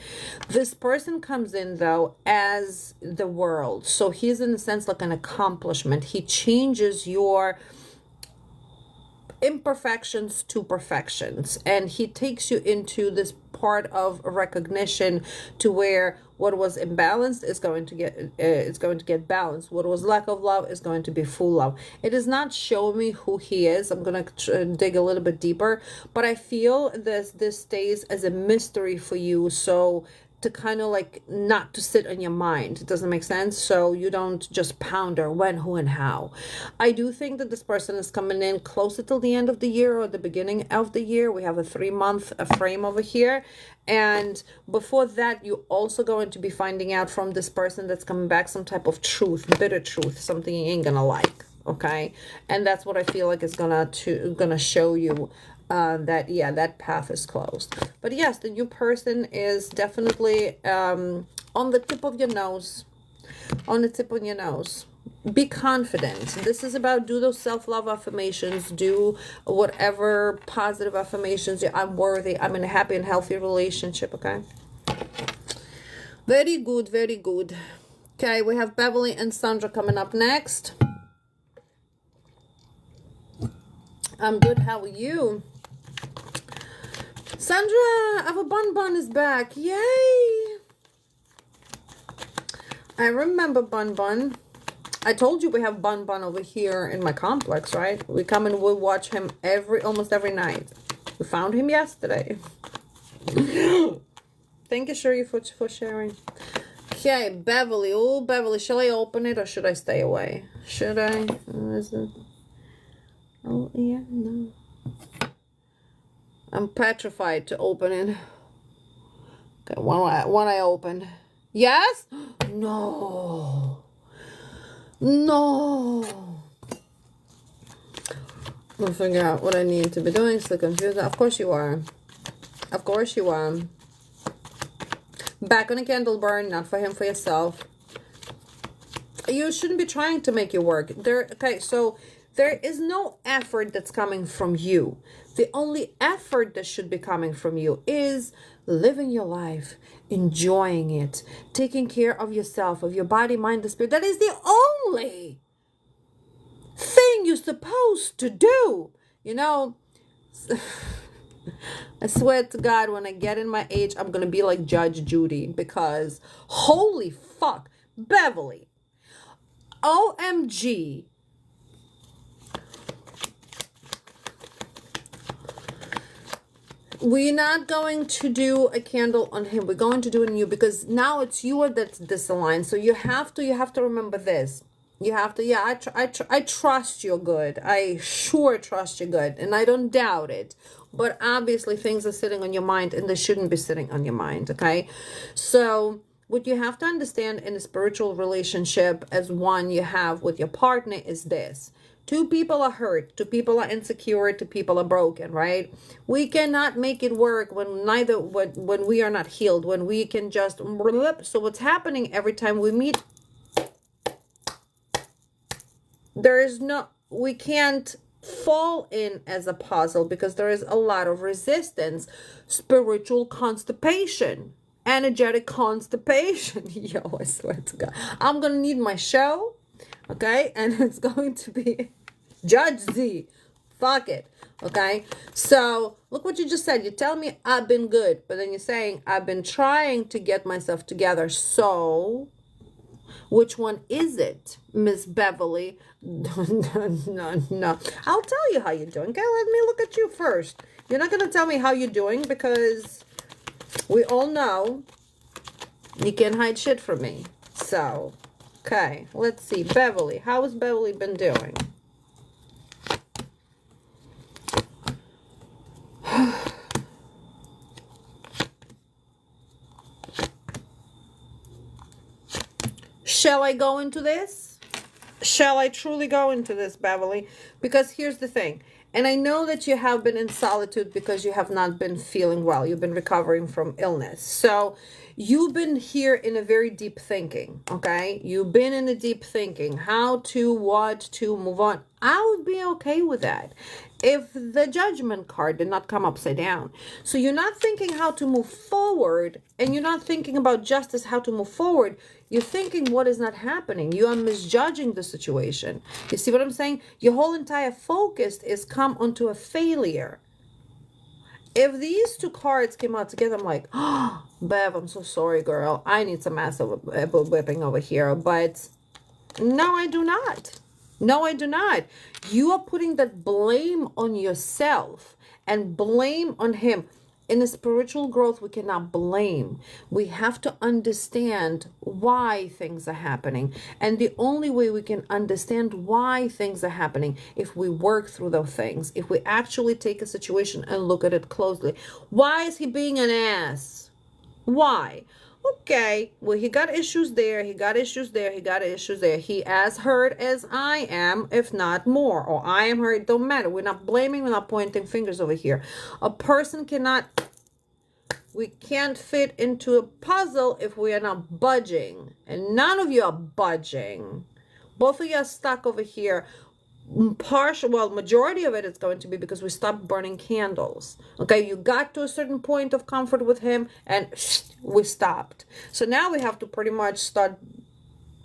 [SPEAKER 1] This person comes in, though, as the world. So he's, in a sense, like an accomplishment. He changes your imperfections to perfections, and he takes you into this part of recognition to where what was imbalanced is going to get balanced. What was lack of love is going to be full love. It does not show me who he is. I'm gonna dig a little bit deeper, but I feel this stays as a mystery for you, so to kind of like not to sit on your mind. It doesn't make sense. So you don't just ponder when, who, and how. I do think that this person is coming in closer till the end of the year or the beginning of the year. We have a 3-month frame over here. And before that, you're also going to be finding out from this person that's coming back some type of truth, bitter truth, something you ain't gonna like. Okay. And that's what I feel like is gonna show you that, yeah, that path is closed. But yes, the new person is definitely on the tip of your nose. On the tip of your nose. Be confident. This is about, do those self-love affirmations. Do whatever positive affirmations. I'm worthy. I'm in a happy and healthy relationship. Okay. Very good. Very good. Okay, we have Beverly and Sandra coming up next. I'm good. How are you? Sandra, our Bun is back. Yay! I remember Bun. I told you we have Bun over here in my complex, right? We come and we watch him almost every night. We found him yesterday. Thank you, Sherry, for sharing. Okay, Beverly. Oh, Beverly, shall I open it or should I stay away? Should I? Is it? Oh, yeah, no. I'm petrified to open it. Okay, one I opened. Yes? No. I'll figure out what I need to be doing. Still confused. Of course you are. Of course you are. Back on a candle burn, not for him, for yourself. You shouldn't be trying to make it work. Okay, so there is no effort that's coming from you. The only effort that should be coming from you is living your life, enjoying it, taking care of yourself, of your body, mind, the spirit. That is the only thing you're supposed to do. You know, I swear to God, when I get in my age, I'm going to be like Judge Judy, because holy fuck, Beverly, OMG. We're not going to do a candle on him. We're going to do it on you, because now it's you that's disaligned. So you have to remember this. You have to, yeah, I trust you're good. I sure trust you're good. And I don't doubt it. But obviously things are sitting on your mind and they shouldn't be sitting on your mind, okay? So what you have to understand in a spiritual relationship as one you have with your partner is this. Two people are hurt, two people are insecure, two people are broken, right? We cannot make it work when we are not healed, when we can just, so what's happening every time we meet, there is no, we can't fall in as a puzzle because there is a lot of resistance, spiritual constipation, energetic constipation. Yo, I swear to God, I'm gonna need my show, okay? And it's going to be Judge Z. Fuck it, okay? So look what you just said. You tell me I've been good, but then you're saying I've been trying to get myself together. So which one is it, Miss Beverly? No. I'll tell you how you're doing. Okay, let me look at you first. You're not going to tell me how you're doing because we all know you can't hide shit from me. So, okay, let's see. Beverly, how has Beverly been doing? Shall I go into this? Shall I truly go into this, Beverly? Because here's the thing. And I know that you have been in solitude because you have not been feeling well. You've been recovering from illness. So you've been here in a very deep thinking, okay? You've been in a deep thinking. How to, what to move on. I would be okay with that if the judgment card did not come upside down. So you're not thinking how to move forward, and you're not thinking about justice, how to move forward. You're thinking what is not happening. You are misjudging the situation. You see what I'm saying? Your whole entire focus is come onto a failure. If these two cards came out together, I'm like, oh, Bev, I'm so sorry, girl. I need some ass whipping over here. But no, I do not. No, I do not. You are putting that blame on yourself and blame on him. In the spiritual growth, we cannot blame. We have to understand why things are happening. And the only way we can understand why things are happening, if we work through those things, if we actually take a situation and look at it closely. Why is he being an ass? Why? Okay, well, he got issues there, he got issues there, he got issues there. He as hurt as I am, if not more, or I am hurt, don't matter. We're not blaming, we're not pointing fingers over here. A person cannot, we can't fit into a puzzle if we are not budging. And none of you are budging. Both of you are stuck over here. Majority of it is going to be because we stopped burning candles. Okay, you got to a certain point of comfort with him and we stopped. So now we have to pretty much start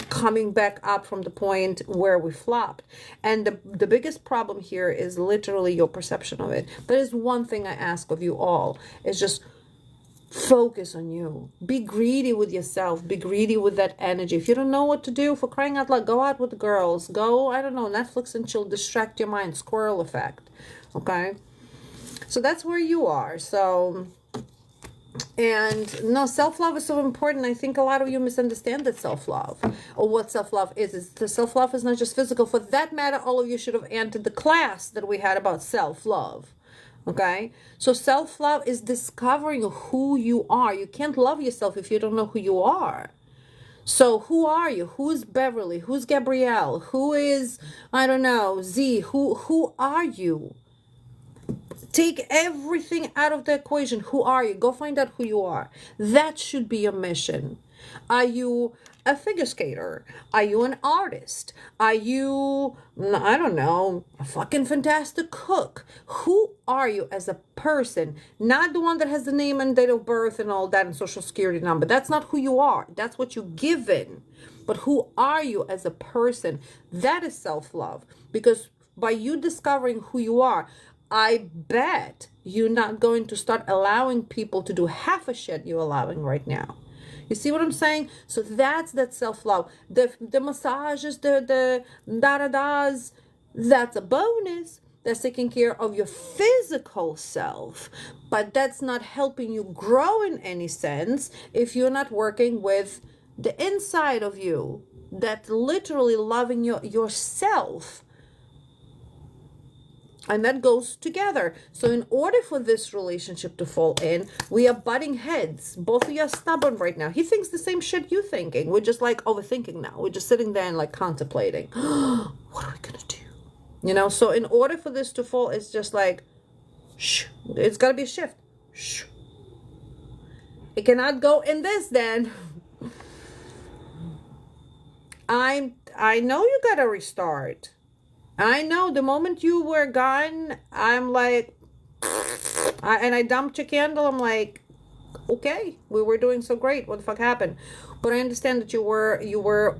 [SPEAKER 1] coming back up from the point where we flopped. And the biggest problem here is literally your perception of it. That is one thing I ask of you all, is just focus on you. Be greedy with yourself. Be greedy with that energy. If you don't know what to do, for crying out loud, go out with the girls. Go, I don't know, Netflix and chill. Distract your mind. Squirrel effect. Okay? So that's where you are. So, and no, self-love is so important. I think a lot of you misunderstand that self-love, or what self-love is. The self-love is not just physical. For that matter, all of you should have entered the class that we had about self-love. Okay, so self-love is discovering who you are. You can't love yourself if you don't know who you are. So who are you? Who's Beverly? Who's Gabrielle? Who is, I don't know, Z? Who are you? Take everything out of the equation. Who are you? Go find out who you are. That should be your mission. Are you a figure skater? Are you an artist? Are you, I don't know, a fucking fantastic cook? Who are you as a person? Not the one that has the name and date of birth and all that and social security number. That's not who you are. That's what you're given. But who are you as a person? That is self-love. Because by you discovering who you are, I bet you're not going to start allowing people to do half a shit you're allowing right now. You see what I'm saying? So that's that self-love. The massages, the da-da-das, that's a bonus. That's taking care of your physical self. But that's not helping you grow in any sense if you're not working with the inside of you. That's literally loving yourself. And that goes together. So in order for this relationship to fall in, we are butting heads. Both of you are stubborn right now. He thinks the same shit you're thinking. We're just like overthinking now. We're just sitting there and like contemplating. What are we gonna do? You know, so in order for this to fall, it's just like, shh. It's gotta be a shift. Shh. It cannot go in this then. I know you gotta restart. I know the moment you were gone, I'm like, and I dumped your candle. I'm like, okay, we were doing so great. What the fuck happened? But I understand that you were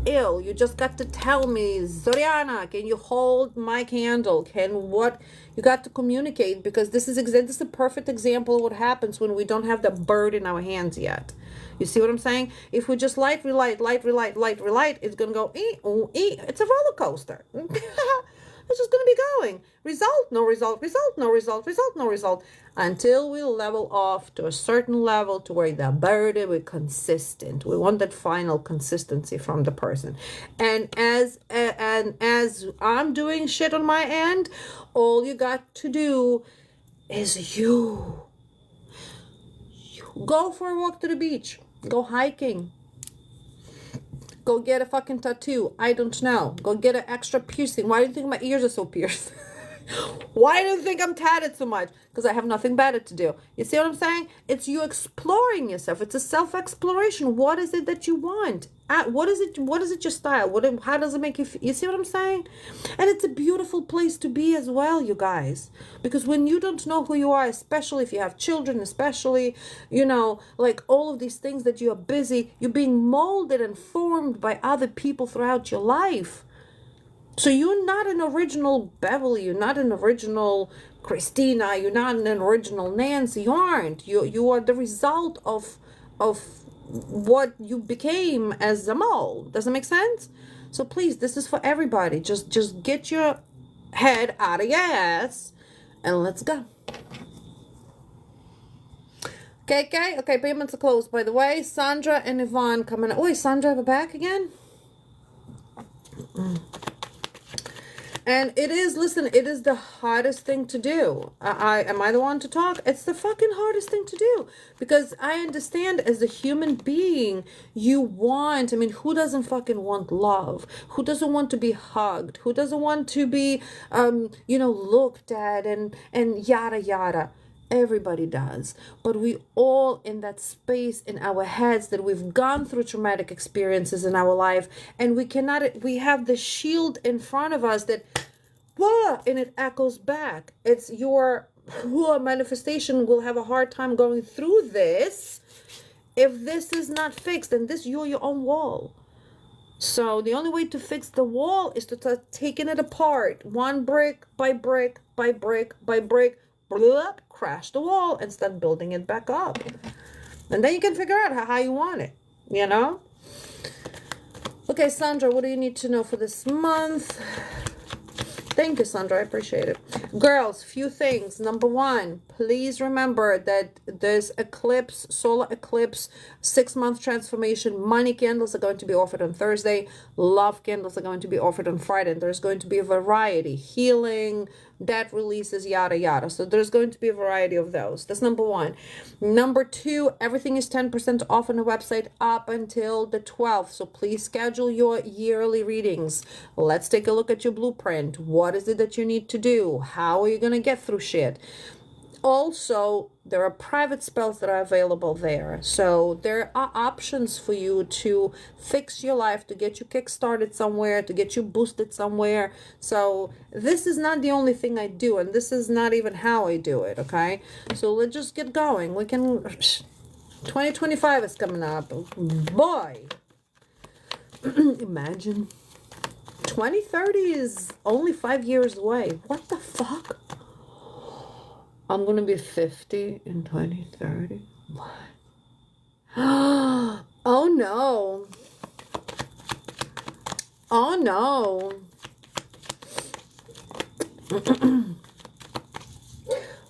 [SPEAKER 1] ill. You just got to tell me, Zoriana, can you hold my candle? You got to communicate, because this is a perfect example of what happens when we don't have the bird in our hands yet. You see what I'm saying? If we just light, relight, it's going to go, it's a roller coaster. It's just going to be going. Result, no result, result, no result, result, no result. Until we level off to a certain level to where the bird is consistent. We want that final consistency from the person. And as I'm doing shit on my end, all you got to do is you go for a walk to the beach. Go hiking. Go get a fucking tattoo. I don't know. Go get an extra piercing. Why do you think my ears are so pierced? Why do you think I'm tatted so much? Because I have nothing better to do. You see what I'm saying? It's you exploring yourself. It's a self-exploration. What is it that you want? What is it your style? How does it make you feel? You see what I'm saying? And it's a beautiful place to be as well, you guys. Because when you don't know who you are, especially if you have children, especially, you know, like all of these things that you are busy, you're being molded and formed by other people throughout your life. So you're not an original Beverly, you're not an original Christina, you're not an original Nancy, you aren't. You are the result of what you became as a mold. Does that make sense? So please, this is for everybody. Just get your head out of your ass and let's go. Okay, payments are closed, by the way. Sandra and Yvonne coming. Oh, wait, Sandra have a back again? And it is the hardest thing to do. Am I the one to talk? It's the fucking hardest thing to do. Because I understand as a human being, who doesn't fucking want love? Who doesn't want to be hugged? Who doesn't want to be, looked at and yada yada? Everybody does. But we all in that space in our heads that we've gone through traumatic experiences in our life, and we have the shield in front of us that and it echoes back. It's your manifestation will have a hard time going through this if this is not fixed, and you're your own wall. So the only way to fix the wall is to start taking it apart, one brick by brick by brick by brick. Crash the wall and start building it back up, and then you can figure out how you want it, you know. Okay, Sandra, what do you need to know for this month? Thank you, Sandra. I appreciate it. Girls, few things. Number one, please remember that there's solar eclipse, 6-month transformation. Money candles are going to be offered on Thursday. Love candles are going to be offered on Friday. And there's going to be a variety. Healing, debt releases, yada, yada. So there's going to be a variety of those. That's number one. Number two, everything is 10% off on the website up until the 12th. So please schedule your yearly readings. Let's take a look at your blueprint. What is it that you need to do? How are you going to get through shit? Also, there are private spells that are available there. So there are options for you to fix your life, to get you kick-started somewhere, to get you boosted somewhere. So this is not the only thing I do, and this is not even how I do it, okay? So let's just get going. 2025 is coming up. Boy! Imagine. 2030 is only 5 years away. What the fuck? I'm going to be 50 in 2030. What? Oh, no. Oh, no.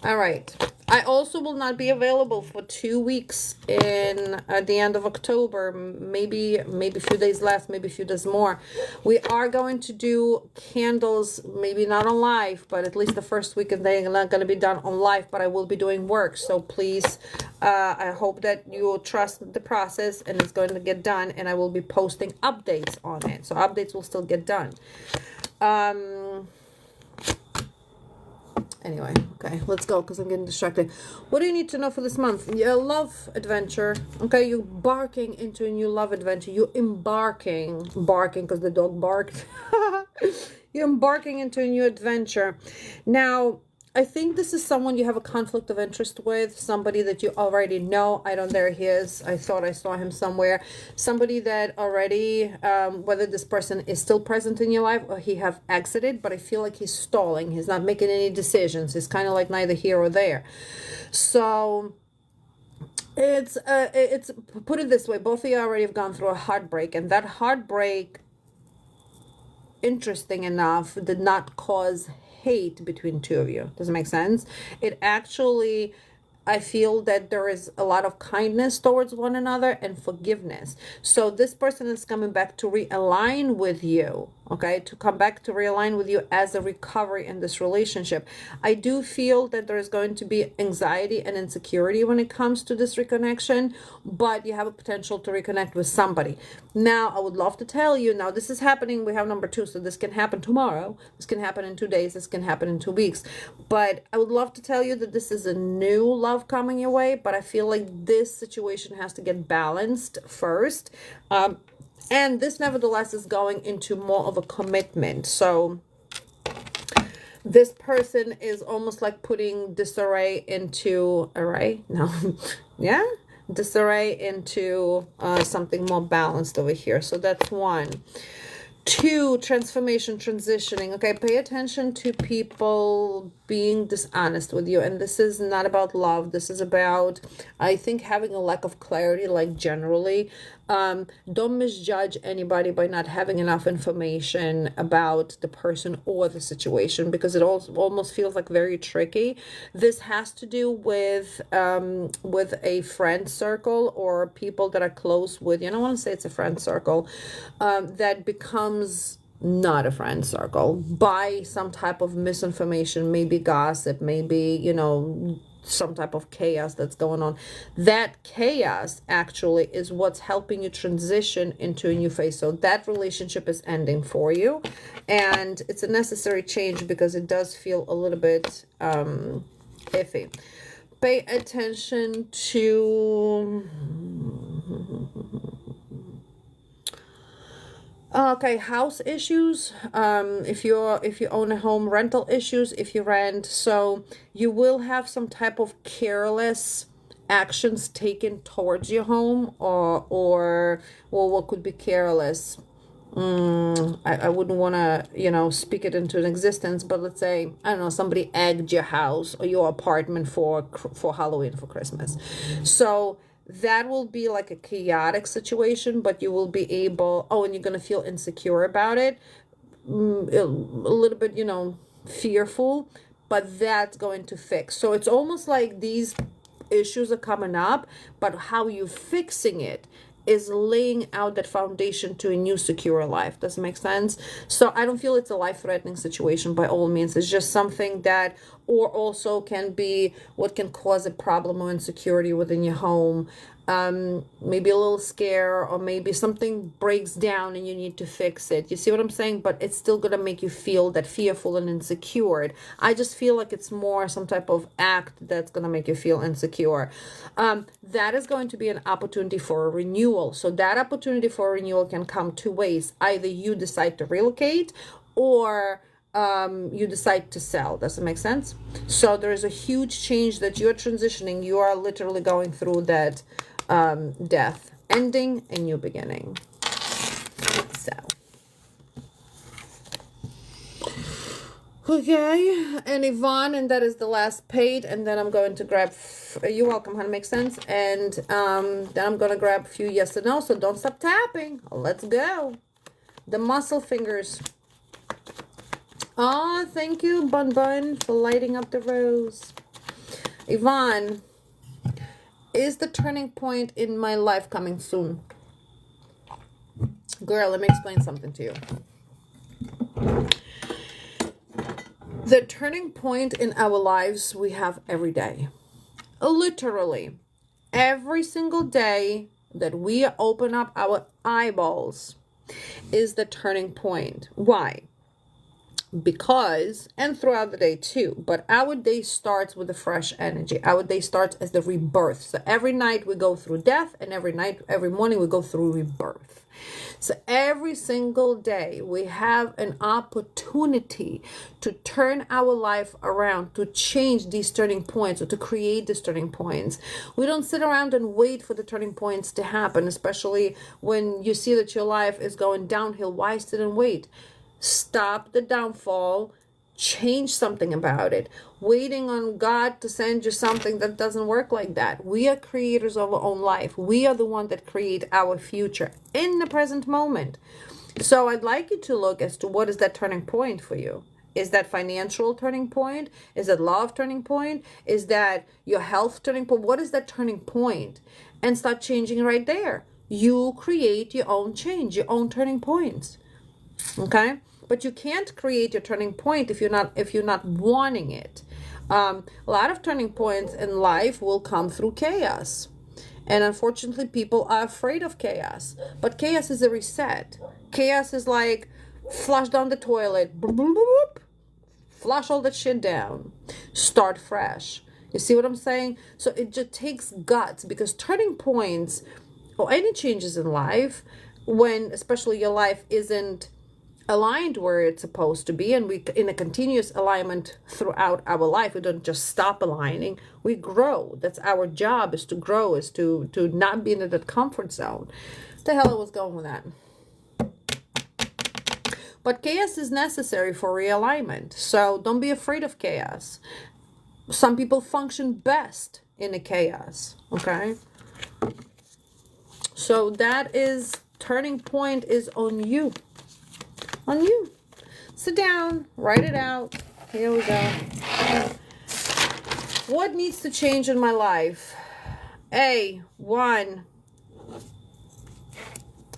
[SPEAKER 1] All right. I also will not be available for 2 weeks in at the end of October, maybe a few days less, maybe a few days more. We are going to do candles, maybe not on live, but at least the first week, and they're not going to be done on live, but I will be doing work. So please, I hope that you will trust the process and it's going to get done, and I will be posting updates on it. So updates will still get done. Anyway, okay, let's go because I'm getting distracted. What do you need to know for this month? Your love adventure. Okay, you're barking into a new love adventure. You're barking because the dog barked. You're embarking into a new adventure. Now, I think this is someone you have a conflict of interest with, somebody that you already know. There he is. I thought I saw him somewhere. Somebody that already, whether this person is still present in your life or he have exited, but I feel like he's stalling. He's not making any decisions. He's kind of like neither here or there. So it's put it this way. Both of you already have gone through a heartbreak, and that heartbreak, interesting enough, did not cause hate between two of you. Does it make sense? It actually, I feel that there is a lot of kindness towards one another and forgiveness. So this person is coming back to realign with you, okay? To come back to realign with you as a recovery in this relationship. I do feel that there is going to be anxiety and insecurity when it comes to this reconnection, but you have a potential to reconnect with somebody. Now, I would love to tell you, now this is happening, we have number 2, so this can happen tomorrow, this can happen in 2 days, this can happen in 2 weeks, but I would love to tell you that this is a new love coming your way, but I feel like this situation has to get balanced first. And this nevertheless is going into more of a commitment. So this person is almost like putting disarray into array. No, yeah, disarray into something more balanced over here. So that's 1. 2, transformation, transitioning. Okay, pay attention to people being dishonest with you. And this is not about love. This is about, I think, having a lack of clarity, like generally. Don't misjudge anybody by not having enough information about the person or the situation, because it almost feels like very tricky. This has to do with a friend circle or people that are close with you. I don't want to say it's a friend circle that becomes not a friend circle by some type of misinformation, maybe gossip, maybe, some type of chaos that's going on. That chaos actually is what's helping you transition into a new phase. So that relationship is ending for you, and it's a necessary change because it does feel a little bit iffy. Pay attention to okay, house issues. If you own a home, rental issues, if you rent. So you will have some type of careless actions taken towards your home, or well, what could be careless? I wouldn't want to, speak it into an existence, but let's say, I don't know, somebody egged your house or your apartment for Halloween, for Christmas. So that will be like a chaotic situation, but you will be able, and you're going to feel insecure about it, a little bit, fearful, but that's going to fix. So it's almost like these issues are coming up, but how you fixing it is laying out that foundation to a new secure life. Does it make sense? So I don't feel it's a life-threatening situation by all means. It's just something that, or also can be what can cause a problem or insecurity within your home. Maybe a little scare, or maybe something breaks down and you need to fix it. You see what I'm saying? But it's still going to make you feel that fearful and insecure. I just feel like it's more some type of act that's going to make you feel insecure. That is going to be an opportunity for a renewal. So that opportunity for a renewal can come 2 ways. Either you decide to relocate, or you decide to sell. Does it make sense? So there is a huge change that you're transitioning. You are literally going through that death, ending, a new beginning. So, okay, and Yvonne, and that is the last page, and then I'm going to grab, you're welcome, honey, makes sense, and then I'm going to grab a few yes and no, so don't stop tapping. Let's go. The muscle fingers. Oh, thank you, Bun Bun, for lighting up the rose. Yvonne, is the turning point in my life coming soon? Girl, let me explain something to you. The turning point in our lives we have every day. Literally, every single day that we open up our eyeballs is the turning point. Why? Because, and throughout the day too, but our day starts with a fresh energy. Our day starts as the rebirth. So every night we go through death, and every morning we go through rebirth. So every single day we have an opportunity to turn our life around, to change these turning points, or to create these turning points. We don't sit around and wait for the turning points to happen, especially when you see that your life is going downhill. Why sit and wait? Stop the downfall, change something about it. Waiting on God to send you something, that doesn't work like that. We are creators of our own life. We are the one that create our future in the present moment. So I'd like you to look as to what is that turning point for you. Is that financial turning point? Is it love turning point? Is that your health turning point? What is that turning point? And start changing right there. You create your own change, your own turning points. Okay? But you can't create your turning point if you're not wanting it. A lot of turning points in life will come through chaos. And unfortunately, people are afraid of chaos. But chaos is a reset. Chaos is like flush down the toilet. Boop, boop, boop, boop. Flush all that shit down. Start fresh. You see what I'm saying? So it just takes guts, because turning points or any changes in life, when especially your life isn't aligned where it's supposed to be, and we in a continuous alignment throughout our life, we don't just stop aligning, we grow. That's our job, is to grow, is to not be in that comfort zone. The hell I was going with that. But chaos is necessary for realignment, so don't be afraid of chaos. Some people function best in a chaos. Okay, so that is, turning point is on you. On you. Sit down, write it out. Here we go. What needs to change in my life? One.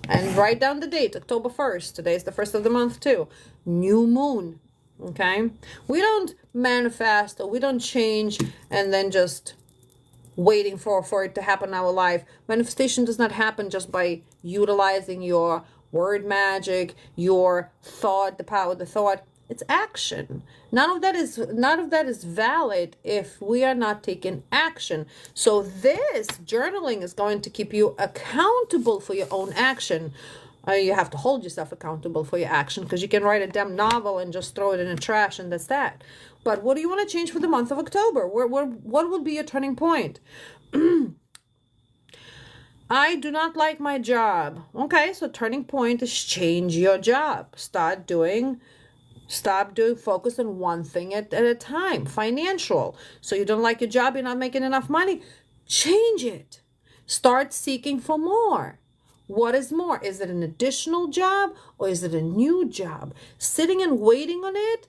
[SPEAKER 1] And write down the date, October 1st. Today is the 1st of the month too. New moon. Okay? We don't manifest, or we don't change and then just waiting for it to happen in our life. Manifestation does not happen just by utilizing your word magic, your thought, the power of the thought. It's action. None of that is valid if we are not taking action. So this journaling is going to keep you accountable for your own action. You have to hold yourself accountable for your action, because you can write a damn novel and just throw it in the trash and that's that. But what do you want to change for the month of October? What would be your turning point? I do not like my job. Okay, so turning point is change your job. Stop doing, focus on one thing at a time. Financial. So you don't like your job, you're not making enough money. Change it. Start seeking for more. What is more? Is it an additional job, or is it a new job? Sitting and waiting on it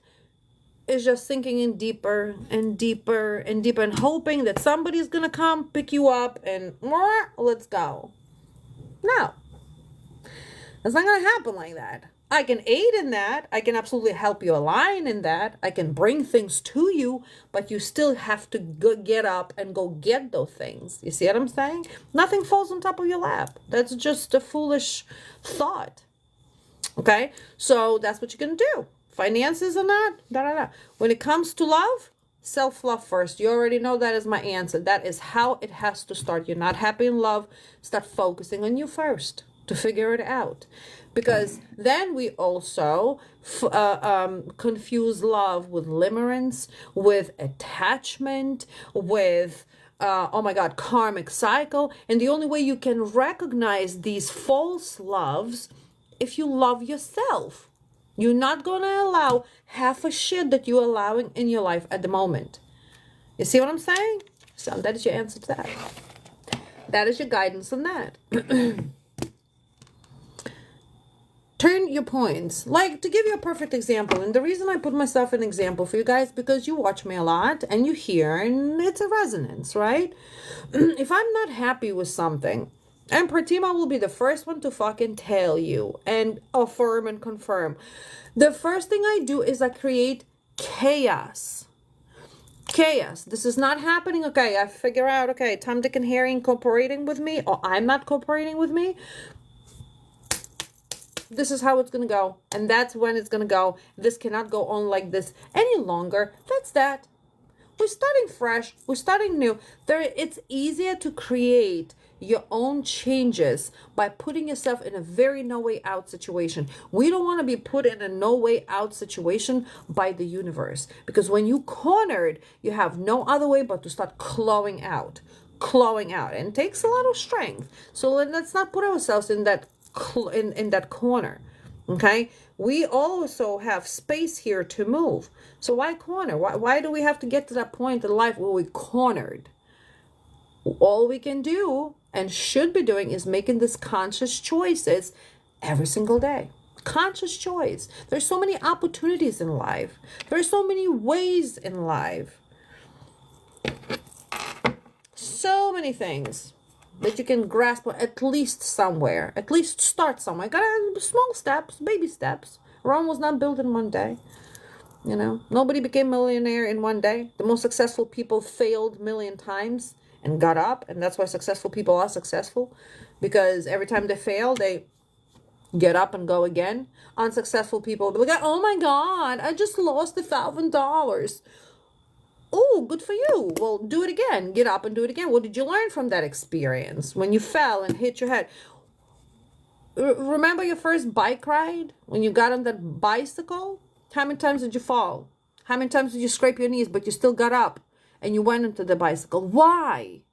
[SPEAKER 1] is just sinking in deeper and deeper and deeper, and hoping that somebody's going to come pick you up and let's go. No, that's not going to happen like that. I can aid in that. I can absolutely help you align in that. I can bring things to you, but you still have to get up and go get those things. You see what I'm saying? Nothing falls on top of your lap. That's just a foolish thought. Okay? So that's what you're going to do. Finances or not, When it comes to love, self-love first. You already know that is my answer. That is how it has to start. You're not happy in love. Start focusing on you first to figure it out. Because then we also confuse love with limerence, with attachment, with oh my God, karmic cycle. And the only way you can recognize these false loves, if you love yourself. You're not going to allow half a shit that you're allowing in your life at the moment. You see what I'm saying? So that is your answer to that. That is your guidance on that. Turn your points. Like, to give you a perfect example, and the reason I put myself an example for you guys, because you watch me a lot and you hear, and it's a resonance, right? If I'm not happy with something, and Pratima will be the first one to fucking tell you and affirm and confirm. The first thing I do is I create chaos. Chaos. This is not happening. Okay, I figure out, okay, Tom, Dick, and Harry cooperating with me, or I'm not cooperating with me. This is how it's going to go. And that's when it's going to go. This cannot go on like this any longer. That's that. We're starting fresh. We're starting new. It's easier to create your own changes by putting yourself in a very no way out situation. We don't want to be put in a no way out situation by the universe. Because when you cornered, you have no other way but to start clawing out. Clawing out. And it takes a lot of strength. So let's not put ourselves in that in that corner. Okay, we also have space here to move. So why corner? Why do we have to get to that point in life where we cornered? All we can do and should be doing is making this conscious choices every single day. Conscious choice. There's so many opportunities in life. There's so many ways in life. So many things that you can grasp at least somewhere, at least start somewhere. Got small steps, baby steps. Rome was not built in one day. You know, nobody became a millionaire in one day. The most successful people failed a million times and got up. And that's why successful people are successful, because every time they fail, they get up and go again. Unsuccessful people be like, oh my God, I just lost $1,000. Oh, good for you. Well, do it again. Get up and do it again. What did you learn from that experience when you fell and hit your head? Remember your first bike ride when you got on that bicycle? How many times did you fall? How many times did you scrape your knees, but you still got up and you went into the bicycle? Why?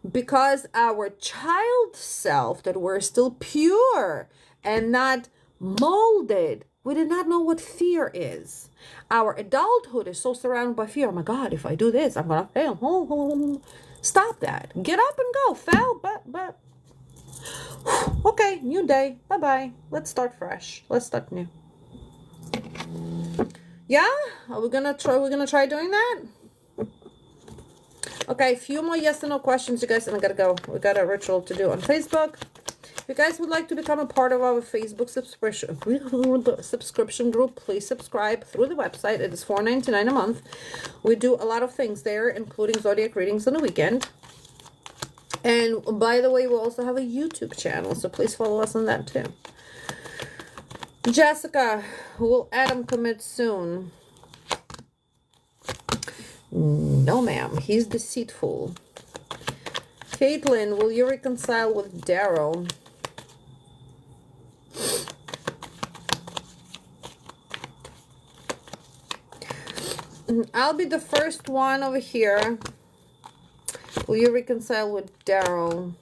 [SPEAKER 1] Because our child self, that we're still pure and not molded, we did not know what fear is. Our adulthood is so surrounded by fear. Oh my God, if I do this, I'm going to fail. Stop that. Get up and go. Fail, but. Okay, new day. Bye-bye. Let's start fresh. Let's start new. Yeah? Are we gonna try doing that? Okay, a few more yes and no questions, you guys, and I gotta go. We got a ritual to do on Facebook. If you guys would like to become a part of our Facebook subscription group, please subscribe through the website. It is $4.99 a month. We do a lot of things there, including zodiac readings on the weekend. And by the way, we also have a YouTube channel, so please follow us on that too. Jessica, will Adam commit soon? No, ma'am. He's deceitful. Caitlin, will you reconcile with Daryl? I'll be the first one over here. Will you reconcile with Daryl?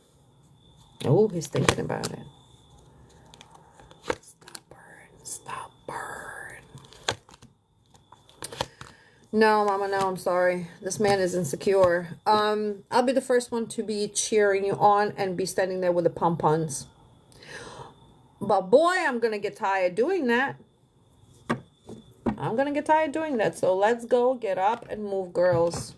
[SPEAKER 1] Oh, he's thinking about it. Stubborn. No, Mama, no, I'm sorry. This man is insecure. I'll be the first one to be cheering you on and be standing there with the pom-poms. But boy, I'm going to get tired doing that. I'm going to get tired doing that. So let's go, get up and move, girls.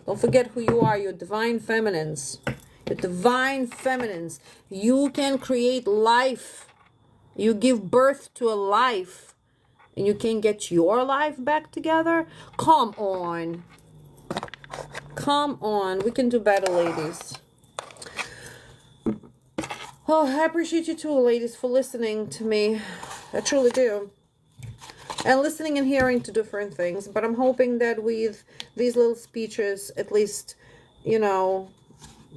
[SPEAKER 1] Don't forget who you are. You're divine feminines. You're divine feminines. You can create life. You give birth to a life. And you can get your life back together. Come on. Come on. We can do better, ladies. Oh, I appreciate you too, ladies, for listening to me. I truly do. And listening and hearing to different things. But I'm hoping that with these little speeches, at least, you know,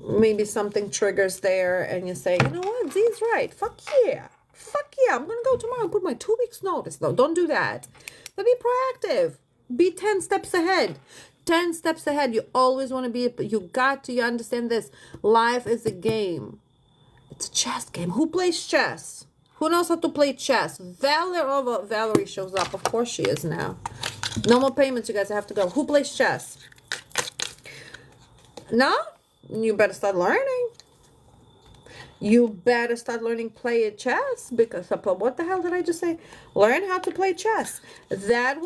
[SPEAKER 1] maybe something triggers there. And you say, you know what, Z's right. Fuck yeah. Fuck yeah. I'm going to go tomorrow and put my 2 weeks notice. No, don't do that. But be proactive. Be 10 steps ahead. 10 steps ahead. You always want to be, you understand this. Life is a game. It's a chess game. Who plays chess? Who knows how to play chess? Valerie shows up. Of course she is now. No more payments, you guys. I have to go. Who plays chess? No? You better start learning. You better start learning play chess, because what the hell did I just say? Learn how to play chess. That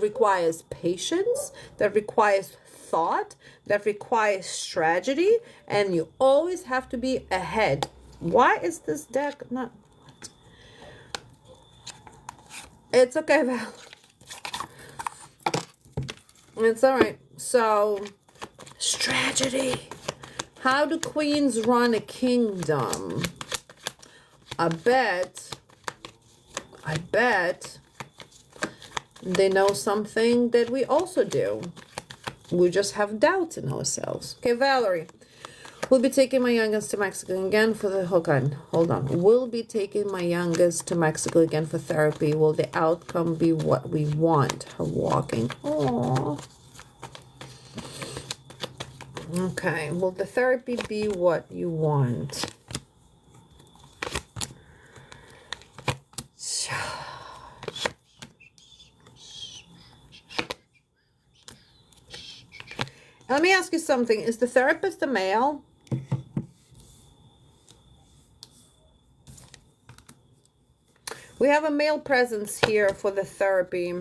[SPEAKER 1] requires patience, that requires thought, that requires strategy, and you always have to be ahead. Why is this deck not? It's okay, Val. It's all right. So, strategy. How do queens run a kingdom? I bet they know something that we also do. We just have doubts in ourselves. Okay, Valerie. We'll be taking my youngest to Mexico again for the... Hold on. We'll be taking my youngest to Mexico again for therapy. Will the outcome be what we want? Her walking. Aww. Okay, will the therapy be what you want? Let me ask you something. Is the therapist a male? We have a male presence here for the therapy.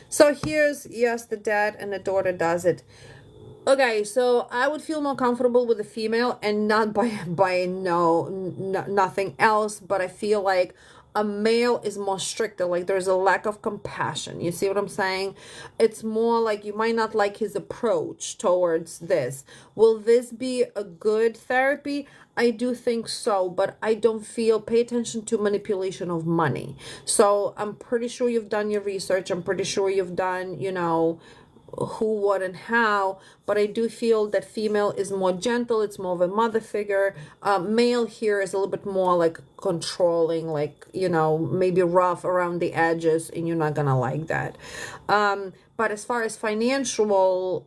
[SPEAKER 1] So here's, yes, the dad and the daughter does it. Okay, so I would feel more comfortable with a female, and not by nothing else, but I feel like a male is more stricter, like there's a lack of compassion. You see what I'm saying? It's more like you might not like his approach towards this. Will this be a good therapy? I do think so, but I don't feel, pay attention to manipulation of money. So I'm pretty sure you've done your research. I'm pretty sure you've done, you know, who, what, and how, but I do feel that female is more gentle. It's more of a mother figure. Male here is a little bit more like controlling, like, you know, maybe rough around the edges, and you're not gonna like that. But as far as financial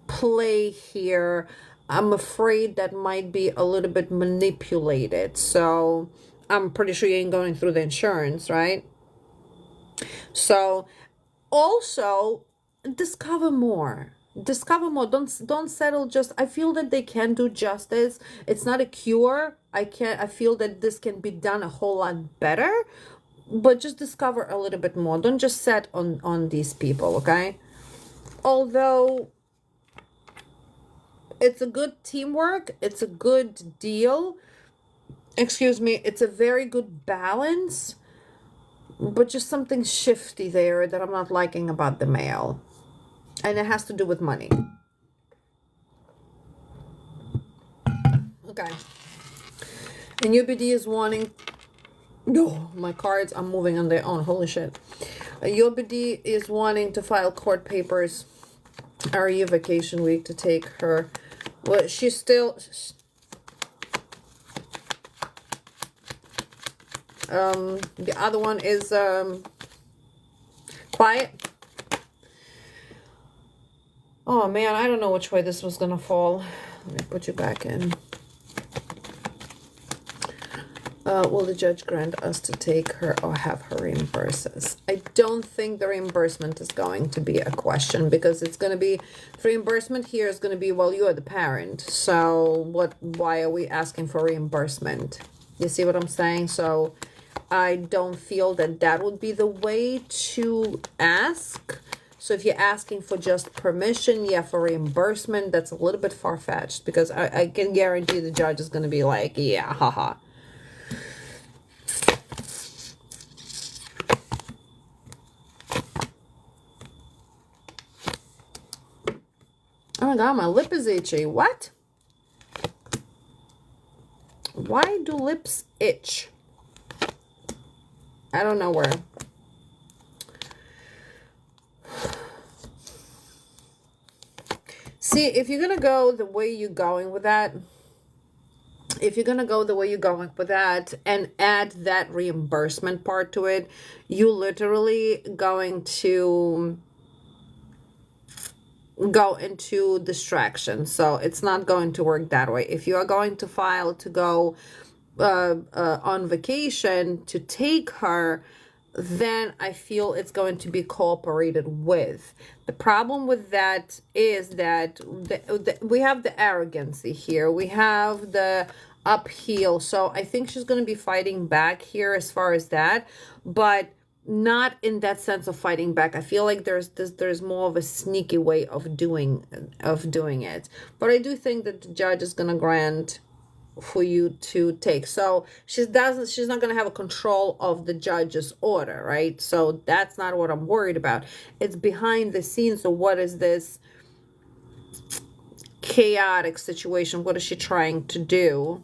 [SPEAKER 1] play here, I'm afraid that might be a little bit manipulated. So I'm pretty sure you ain't going through the insurance, right? So also discover more. Don't settle. Just, I feel that they can do justice. It's not a cure. I feel that this can be done a whole lot better, but just discover a little bit more. Don't just set on these people, okay? Although it's a good teamwork, it's a good deal, excuse me, it's a very good balance, but just something shifty there that I'm not liking about the male. And it has to do with money. Okay. And UBD is wanting... No, my cards are moving on their own. Holy shit. UBD is wanting to file court papers. RE vacation week to take her. Well, she's still... the other one is quiet. Oh man, I don't know which way this was gonna fall. Let me put you back in. Will the judge grant us to take her or have her reimburse us? I don't think the reimbursement is going to be a question, because it's going to be, the reimbursement here is going to be, well, you are the parent, so why are we asking for reimbursement? You see what I'm saying? So I don't feel that that would be the way to ask. So if you're asking for just permission, yeah, for reimbursement, that's a little bit far-fetched, because I can guarantee the judge is going to be like, yeah, haha. Oh my god, my lip is itchy. What? Why do lips itch? I don't know where. See, if you're going to go the way you're going with that, and add that reimbursement part to it, you literally going to go into distraction. So it's not going to work that way. If you are going to file to go on vacation to take her, then I feel it's going to be cooperated with. The problem with that is that we have the arrogancy here. We have the uphill. So I think she's going to be fighting back here as far as that, but not in that sense of fighting back. I feel like there's more of a sneaky way of doing it. But I do think that the judge is going to grant for you to take. So she's not going to have a control of the judge's order, right? So that's not what I'm worried about. It's behind the scenes. So what is this chaotic situation? What is she trying to do?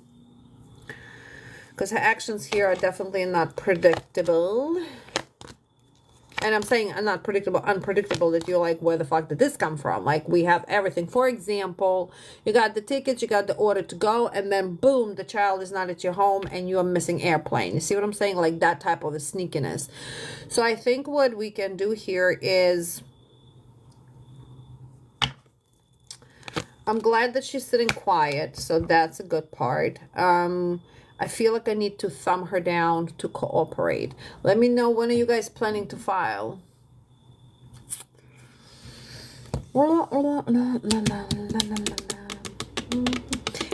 [SPEAKER 1] Because her actions here are definitely not predictable. And I'm saying not predictable, unpredictable, that you're like, where the fuck did this come from? Like, we have everything. For example, you got the tickets, you got the order to go, and then boom, the child is not at your home and you're missing airplane. You see what I'm saying? Like that type of a sneakiness. So I think what we can do here is, I'm glad that she's sitting quiet. So that's a good part. I feel like I need to thumb her down to cooperate. Let me know, when are you guys planning to file? And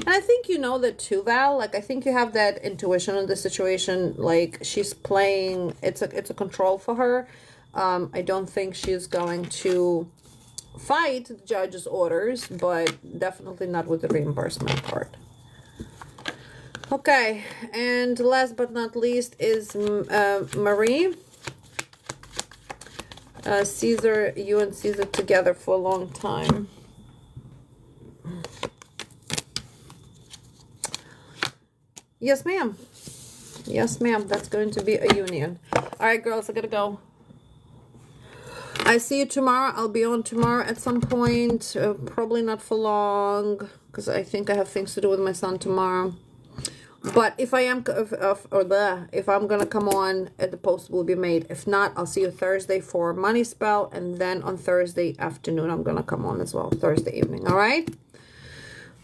[SPEAKER 1] I think you know that too, Val. Like, I think you have that intuition in the situation. Like, she's playing, it's a control for her. I don't think she's going to fight the judge's orders, but definitely not with the reimbursement part. Okay, and last but not least is Marie. Caesar, you and Caesar together for a long time. Yes, ma'am. Yes, ma'am. That's going to be a union. All right, girls, I gotta go. I see you tomorrow. I'll be on tomorrow at some point. Probably not for long, because I think I have things to do with my son tomorrow. But if I am, if I'm gonna come on, the post will be made. If not, I'll see you Thursday for money spell, and then on Thursday afternoon I'm gonna come on as well. Thursday evening. All right.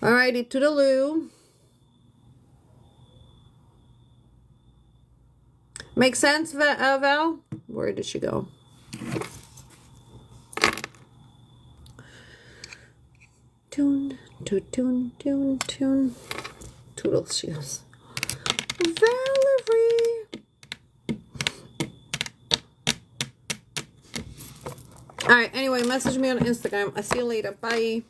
[SPEAKER 1] Alrighty, toodaloo. Make sense, Val? Where did she go? Tune, tune, tune, tune, tune. Toodles, she goes. Valerie. All right, anyway, message me on Instagram. I'll see you later. Bye.